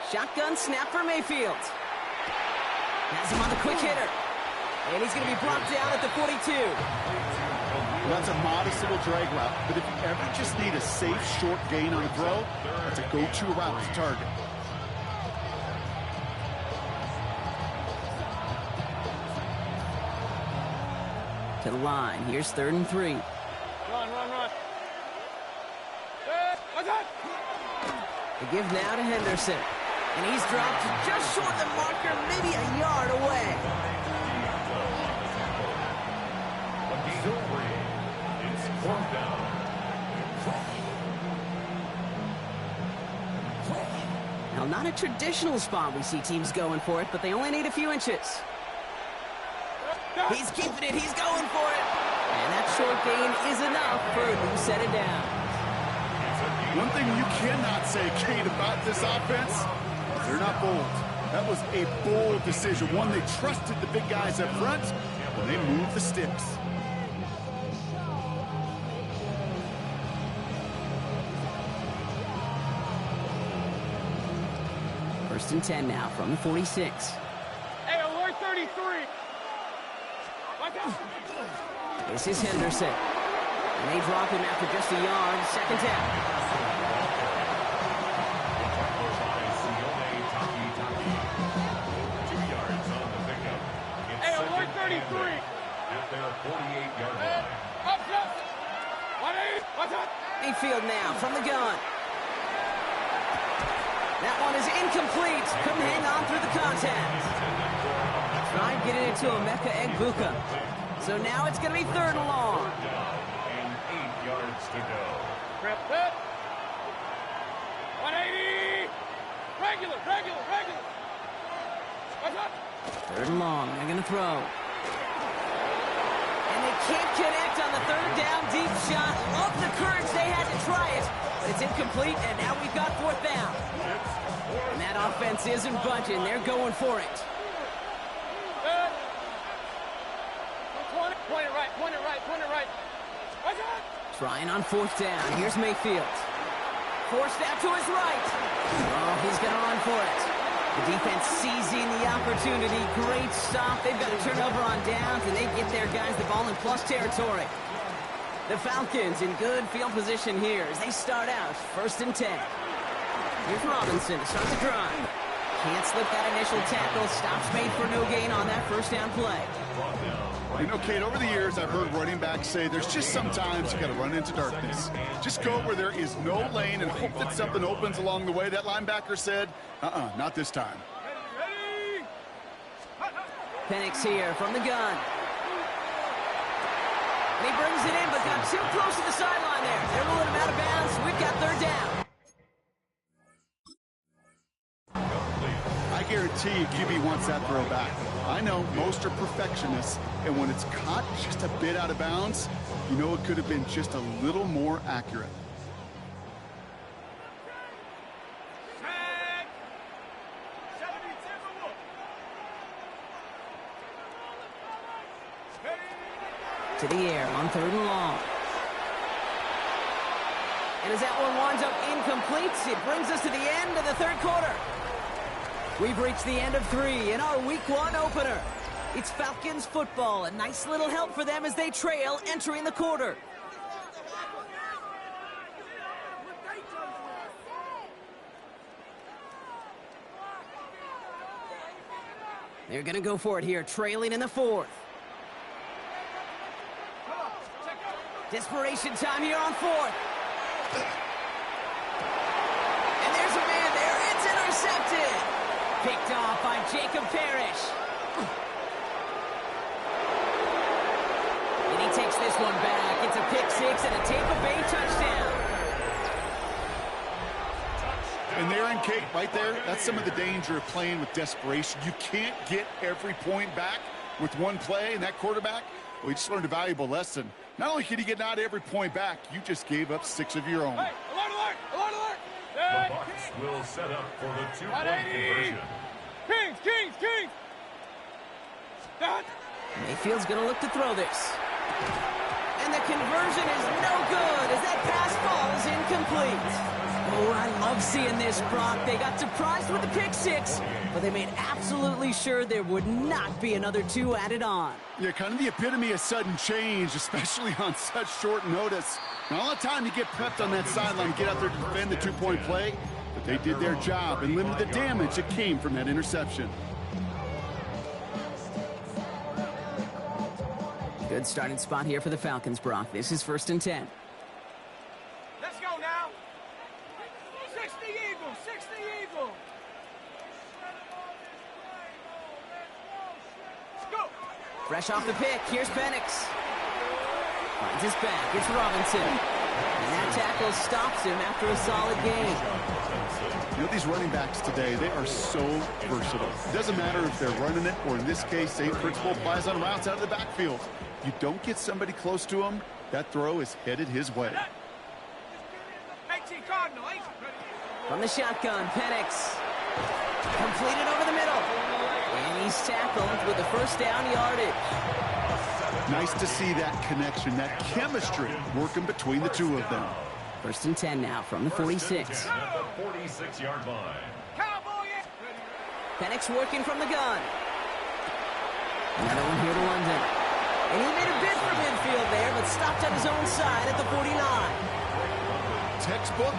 Shotgun snap for Mayfield. Has him on the quick hitter. And he's going to be brought down at the 42. That's a modest little drag route, but if you ever just need a safe, short gain on a throw, that's a go-to route to target. To the line. Here's 3rd and 3. Run. The give now to Henderson. And he's dropped just short of the marker, maybe a yard away. It's 4th down. Now, not a traditional spot we see teams going for it, but they only need a few inches. He's keeping it. He's going for it. And that short gain is enough for him to set it down. One thing you cannot say, Kate, about this offense is they're not bold. That was a bold decision, one they trusted the big guys up front, and they moved the sticks. First and 10 now from the 46. Hey, alert 33. This is Henderson. And they drop him after just a yard. 2nd down. Hey, alert 33. At their 48-yard line. Up. 180. What's up? Mayfield now from the gun. That one is incomplete. Couldn't hang on through the contact. Tried getting it to Emeka Egbuka. So now it's going to be 3rd and long. And 8 yards to go. Prep. 180. Regular. What's up? 3rd and long. They're going to throw. And they can't connect on the 3rd down deep shot. Love the courage they had to try it. But it's incomplete, and now we've got 4th down. And that offense isn't budging. They're going for it. Point it right. What's up? Trying on 4th down. Here's Mayfield. Forced out to his right. Oh, he's going to run for it. The defense seizing the opportunity. Great stop. They've got a turnover on downs, and they get their guys the ball in plus territory. The Falcons in good field position here as they start out 1st and 10. Here's Robinson to start the drive. Can't slip that initial tackle. Stops made for no gain on that first down play. You know, Kate, over the years, I've heard running backs say there's just sometimes you got to run into darkness. Just go where there is no lane and hope that something opens along the way. That linebacker said, not this time. Penix here from the gun. And he brings it in, but got too close to the sideline there. They're ruling him out of bounds. We've got third down. I guarantee you QB wants that throw back. I know most are perfectionists, and when it's caught just a bit out of bounds, you know it could have been just a little more accurate. To the air on third and long. And as that one winds up incomplete, it brings us to the end of the third quarter. We've reached the end of 3 in our Week 1 opener. It's Falcons football, a nice little help for them as they trail entering the quarter. They're going to go for it here, trailing in the fourth. Desperation time here on fourth. And there's a man there. It's intercepted. Picked off by Jacob Parrish. And he takes this one back. It's a pick six and a Tampa Bay touchdown. And there in Kate, right there, that's some of the danger of playing with desperation. You can't get every point back with one play, and that quarterback, well, he just learned a valuable lesson. Not only can you get not every point back, you just gave up 6 of your own. Hey, alert, alert, alert, alert! The Bucs will set up for the 2-point conversion. Kings! Done. Mayfield's going to look to throw this. And the conversion is no good as that pass falls incomplete. Oh, I love seeing this, Brock. They got surprised with the pick six, but they made absolutely sure there would not be another 2 added on. Yeah, kind of the epitome of sudden change, especially on such short notice. Not all the time you get prepped on that sideline to get out there to defend the 2-point play, but they did their job and limited the damage that came from that interception. Good starting spot here for the Falcons, Brock. This is 1st and 10. Let's go now. 60 Eagle. Let's go. Fresh off the pick, here's Penix. Finds his back, it's Robinson. And that tackle stops him after a solid game. You know, these running backs today, they are so versatile. It doesn't matter if they're running it, or in this case, same principle applies on routes out of the backfield. You don't get somebody close to him, that throw is headed his way. From the shotgun, Penix. Completed over the middle. And he's tackled with the first down yardage. Nice to see that connection, that chemistry working between the two of them. 1st and 10 now from the 46. At the 46-yard line. Penix working from the gun. Another one here to London. And he made a bid for midfield there, but stopped on his own side at the 49. Textbook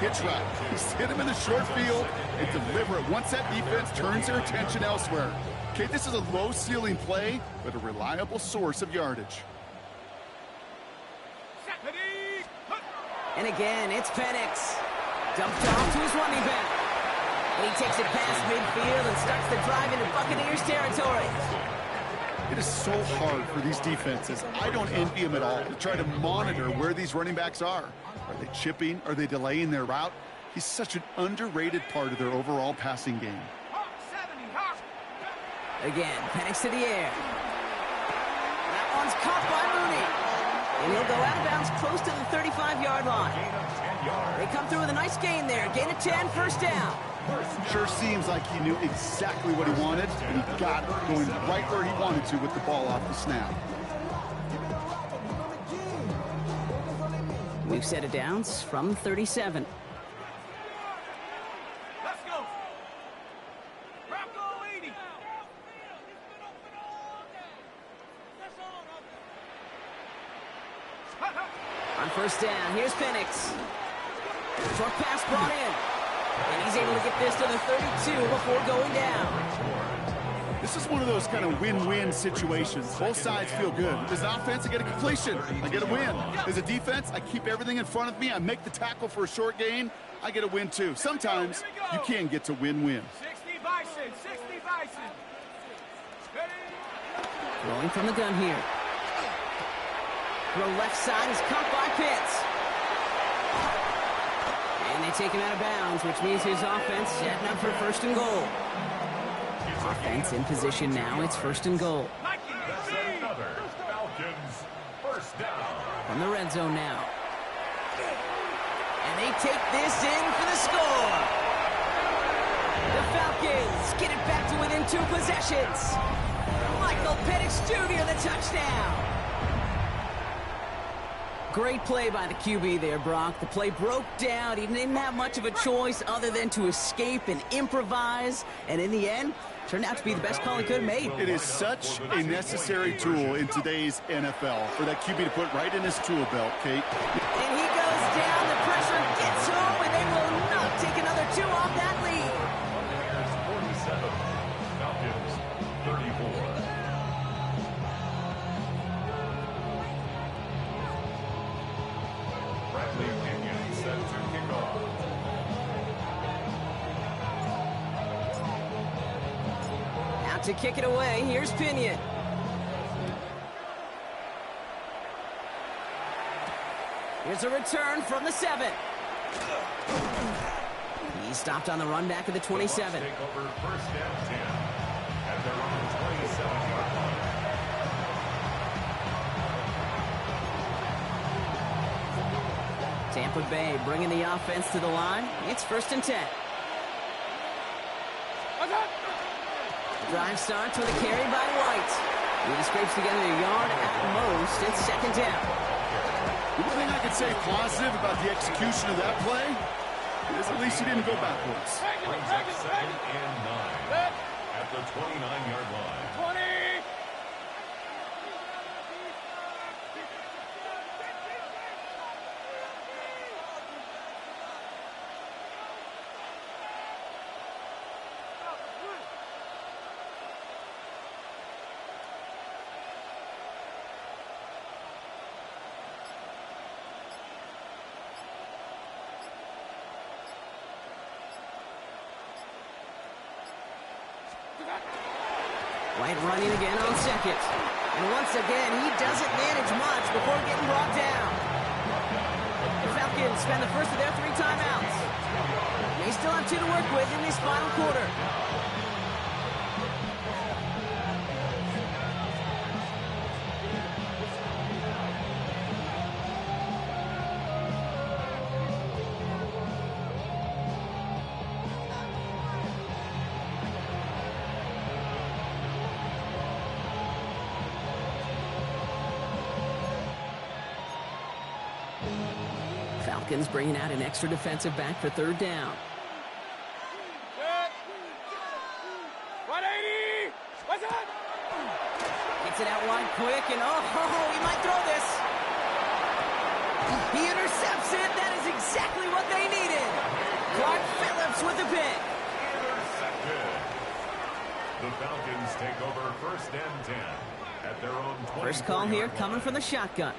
hitch route. He's hit him in the short field and deliver it once that defense turns their attention elsewhere. Okay, this is a low-ceiling play, but a reliable source of yardage. And again, it's Penix. Dumped off to his running back. And he takes it past midfield and starts the drive into Buccaneers territory. It is so hard for these defenses. I don't envy them at all to try to monitor where these running backs are. Are they chipping? Are they delaying their route? He's such an underrated part of their overall passing game. Again, Penix to the air. That one's caught by Mooney. And he'll go out of bounds close to the 35-yard line. They come through with a nice gain there. Gain of 10, first down. Sure seems like he knew exactly what he wanted, and he got it, going right where he wanted to with the ball off the snap. We've set it downs from 37. Let's go. Bronco 80. On first down, here's Penix. Short pass brought in. And he's able to get this to the 32 before going down. This is one of those kind of win-win situations. Both sides feel good. As an offense, I get a completion. I get a win. As a defense, I keep everything in front of me. I make the tackle for a short gain. I get a win, too. Sometimes you can get to win-win. 60 Bison, 60 Bison. Throwing from the gun here. Throw left side is caught by Pitts. And they take him out of bounds, which means his offense setting up for first and goal. Offense in position now. It's first and goal. That's another Falcons first down. From the red zone now. And they take this in for the score. The Falcons get it back to within 2 possessions. Michael Penix Jr. the touchdown. Great play by the QB there, Brock. The play broke down. He didn't have much of a choice other than to escape and improvise. And in the end, turned out to be the best call he could have made. It is such a necessary tool in today's NFL for that QB to put right in his tool belt, Kate. And he goes down. The pressure gets home, and they will not take another 2 off that lead. Buccaneers 47, Falcons 34. Bradley Pinion set to kick off. Out to kick it away. Here's Pinion. Here's a return from the 7. He stopped on the run back at the 27. Take over first and 10 at their own 27-yard line. Tampa Bay bringing the offense to the line. It's first and 10. Drive starts with a carry by White. He scrapes together a yard at most. It's second down. The one thing I can say positive about the execution of that play is at least he didn't go backwards. Brings up second and 9 at the 29-yard line. 20. White running again on second. And once again, he doesn't manage much before getting brought down. The Falcons spend the first of their 3 timeouts. They still have 2 to work with in this final quarter. Falcons bringing out an extra defensive back for third down. 180. What's that? Gets it out wide quick, and he might throw this. He intercepts it. That is exactly what they needed. Clark Phillips with the pick. Intercepted. The Falcons take over first and 10 at their own 24-yard First call here line. coming from the shotgun.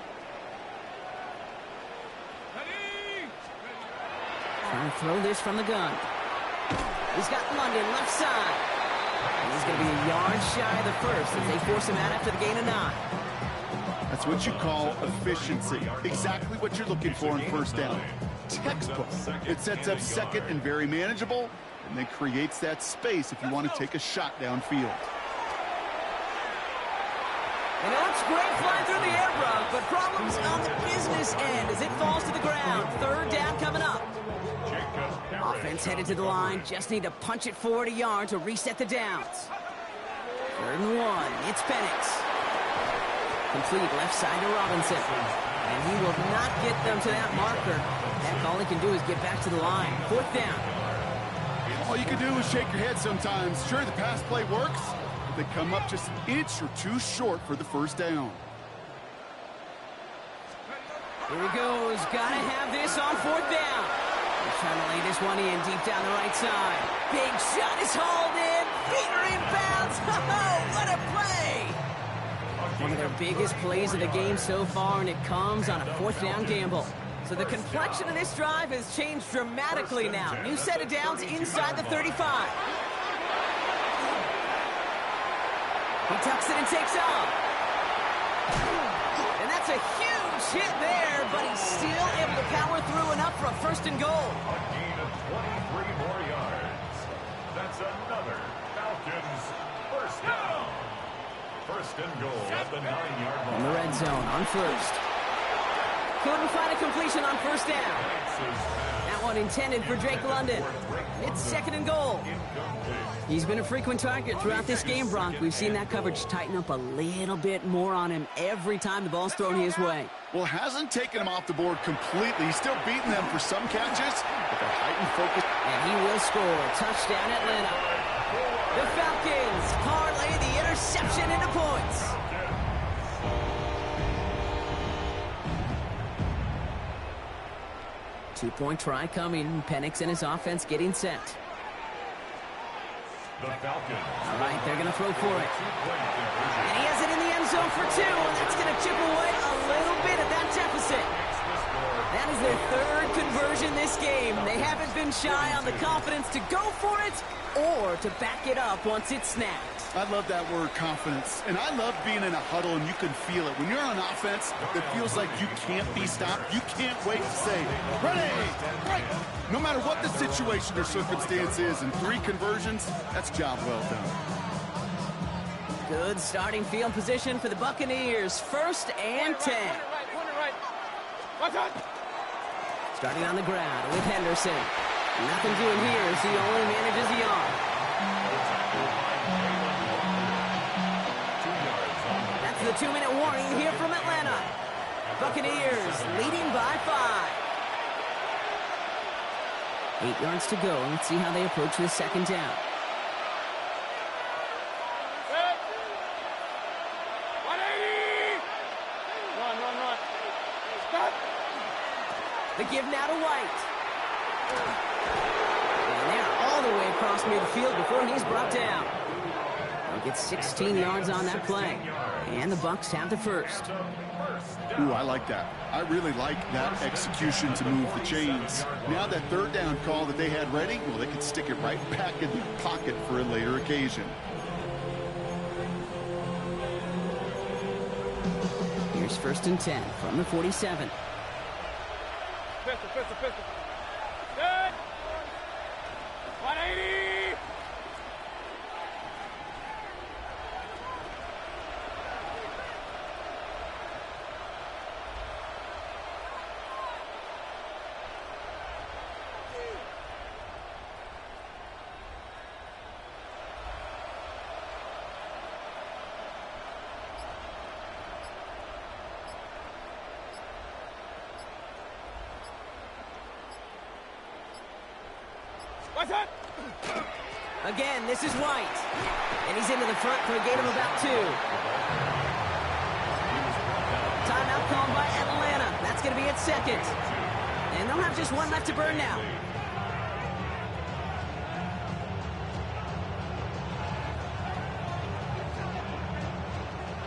Trying to throw this from the gun. He's got London left side. And he's going to be a yard shy of the first as they force him out after the gain of 9. That's what you call efficiency. Exactly what you're looking for in first down. Textbook. It sets up second and very manageable, and then creates that space if you want to take a shot downfield. And it looks great flying through the air, Brock, but problems on the business end as it falls to the ground. Third down coming up. Offense headed to the line. Just need to punch it forward a yard to reset the downs. 3rd and 1. It's Penix. Complete left side to Robinson. And he will not get them to that marker. Heck, all he can do is get back to the line. 4th down. All you can do is shake your head sometimes. Sure, the pass play works, but they come up just an inch or 2 short for the first down. Here he goes. Got to have this on 4th down. He's trying to lay this one in deep down the right side. Big shot is hauled in. Feeder inbounds. Oh, what a play! One of their biggest plays of the game so far, and it comes on a 4th down gamble. So the complexion of this drive has changed dramatically now. New set of downs inside the 35. He tucks it and takes off. And that's a huge hit there, but he's still able to power through enough for a 1st and goal. A gain of 23 more yards. That's another Falcons 1st down. 1st and goal at the 9-yard line. In the red zone on 1st. Couldn't find a completion on 1st down. That one intended for Drake London. It's 2nd and goal. He's been a frequent target throughout this game, Bronk. We've seen that coverage tighten up a little bit more on him every time the ball's thrown his way. Well, hasn't taken him off the board completely. He's still beating them for some catches, but the heightened focus. And he will score. Touchdown, Atlanta. The Falcons parlay the interception into points. Two-point try coming. Penix and his offense getting set. The Falcons. All right, they're going to throw for it. And he has it in the end zone for 2, and that's going to chip away a little bit of that deficit. That is their 3rd conversion this game. They haven't been shy on the confidence to go for it or to back it up once it's snapped. I love that word, confidence. And I love being in a huddle and you can feel it. When you're on offense, it feels like you can't be stopped. You can't wait to say, ready, right. No matter what the situation or circumstance is, and 3 conversions, that's job well done. Good starting field position for the Buccaneers. 1st and 10. Starting on the ground with Henderson. Nothing doing here as he only manages a yard. That's the 2-minute warning here from Atlanta. Buccaneers leading by 5. 8 yards to go. Let's see how they approach this 2nd down. The give now to White. And they're all the way across midfield before he's brought down. He gets 16 yards on that play. And the Bucs have the 1st. Ooh, I like that. I really like that execution to move the chains. Now that 3rd down call that they had ready, well, they could stick it right back in their pocket for a later occasion. Here's 1st and 10 from the 47. Pistol. Good. 180. Again, this is White. And he's into the front for a gain of about 2. Timeout called by Atlanta. That's going to be its 2nd. And they'll have just 1 left to burn now.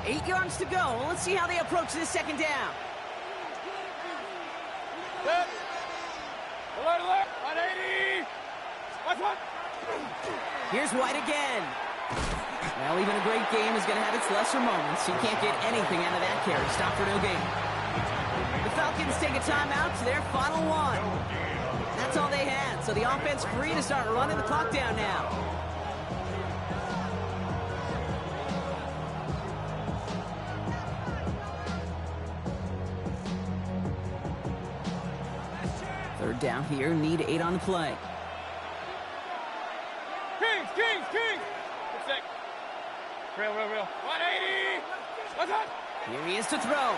Eight yards to go. Let's see how they approach this 2nd down. Good. Alert. 180. Watch one. Here's White again. Well, even a great game is going to have its lesser moments. He can't get anything out of that carry. Stop for no gain. The Falcons take a timeout to their final 1. That's all they had, so the offense free to start running the clock down now. Third down here, need 8 on the play. Kings. Good sick. Real. 180. What's up? Here he is to throw.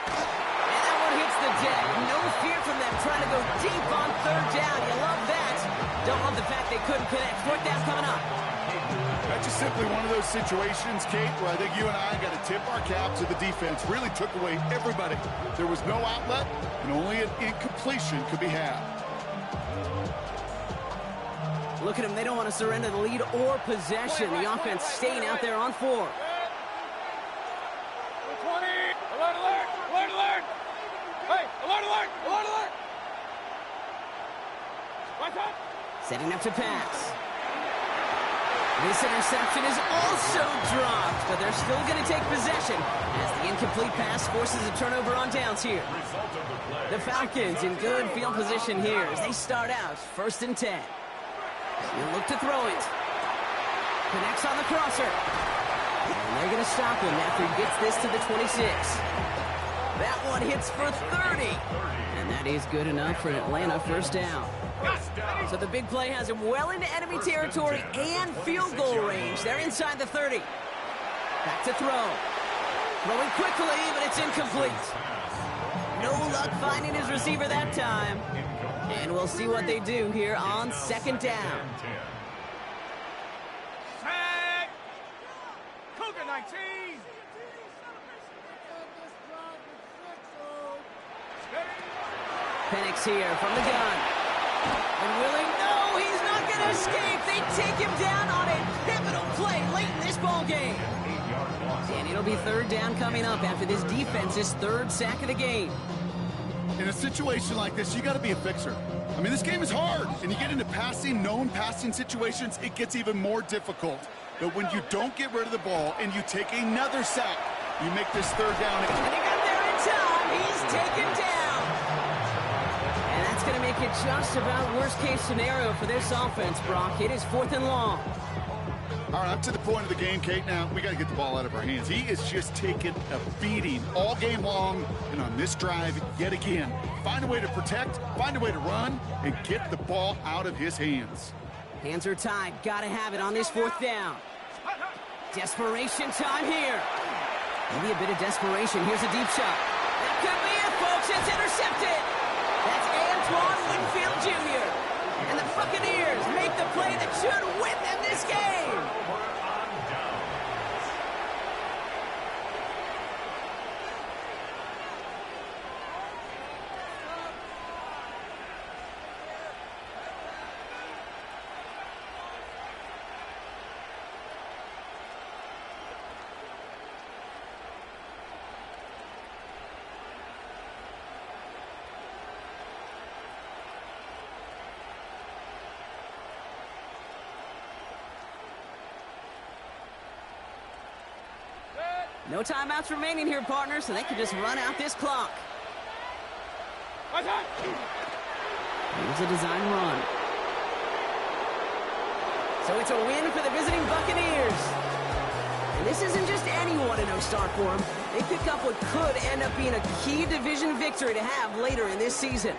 And that one hits the deck. No fear from them trying to go deep on 3rd down. You love that. Don't love the fact they couldn't connect. Fourth down coming up. That's just simply one of those situations, Kate, where I think you and I got to tip our cap to the defense. Really took away everybody. There was no outlet, and only an incompletion could be had. Look at them. They don't want to surrender the lead or possession. The offense staying out there on 4. 20. Alert, alert. Alert, alert. Hey, alert, alert. Alert, alert. What's up? Setting up to pass. This interception is also dropped, but they're still going to take possession as the incomplete pass forces a turnover on downs here. The Falcons in good field position here as they start out 1st and 10. He'll look to throw it. Connects on the crosser. And they're going to stop him after he gets this to the 26. That one hits for 30. And that is good enough for an Atlanta first down. So the big play has him well into enemy territory and field goal range. They're inside the 30. Back to throw. Throwing quickly, but it's incomplete. No luck finding his receiver that time. And we'll see what they do here on 2nd down. Sack. Cougar 19. Penix here from the gun. And Willie, no, he's not going to escape. They take him down on a pivotal play late in this ball game. And it'll be 3rd down coming up after this defense's 3rd sack of the game. In a situation like this, you got to be a fixer. I mean, this game is hard, and you get into known passing situations, it gets even more difficult. But when you don't get rid of the ball and you take another sack, you make this 3rd down. And he got there in time. He's taken down. And that's going to make it just about worst-case scenario for this offense, Brock. It is 4th and long. All right, up to the point of the game, Kate, now we got to get the ball out of our hands. He is just taking a beating all game long, and on this drive, yet again, find a way to protect, find a way to run, and get the ball out of his hands. Hands are tied. Got to have it on this 4th down. Desperation time here. Maybe a bit of desperation. Here's a deep shot. That could be it, folks. It's intercepted. That's Antoine Winfield Jr. And the Buccaneers make the play that should win them this game. No timeouts remaining here, partners, so they can just run out this clock. Here's a design run. So it's a win for the visiting Buccaneers. And this isn't just any 1-0 start for them. They pick up what could end up being a key division victory to have later in this season.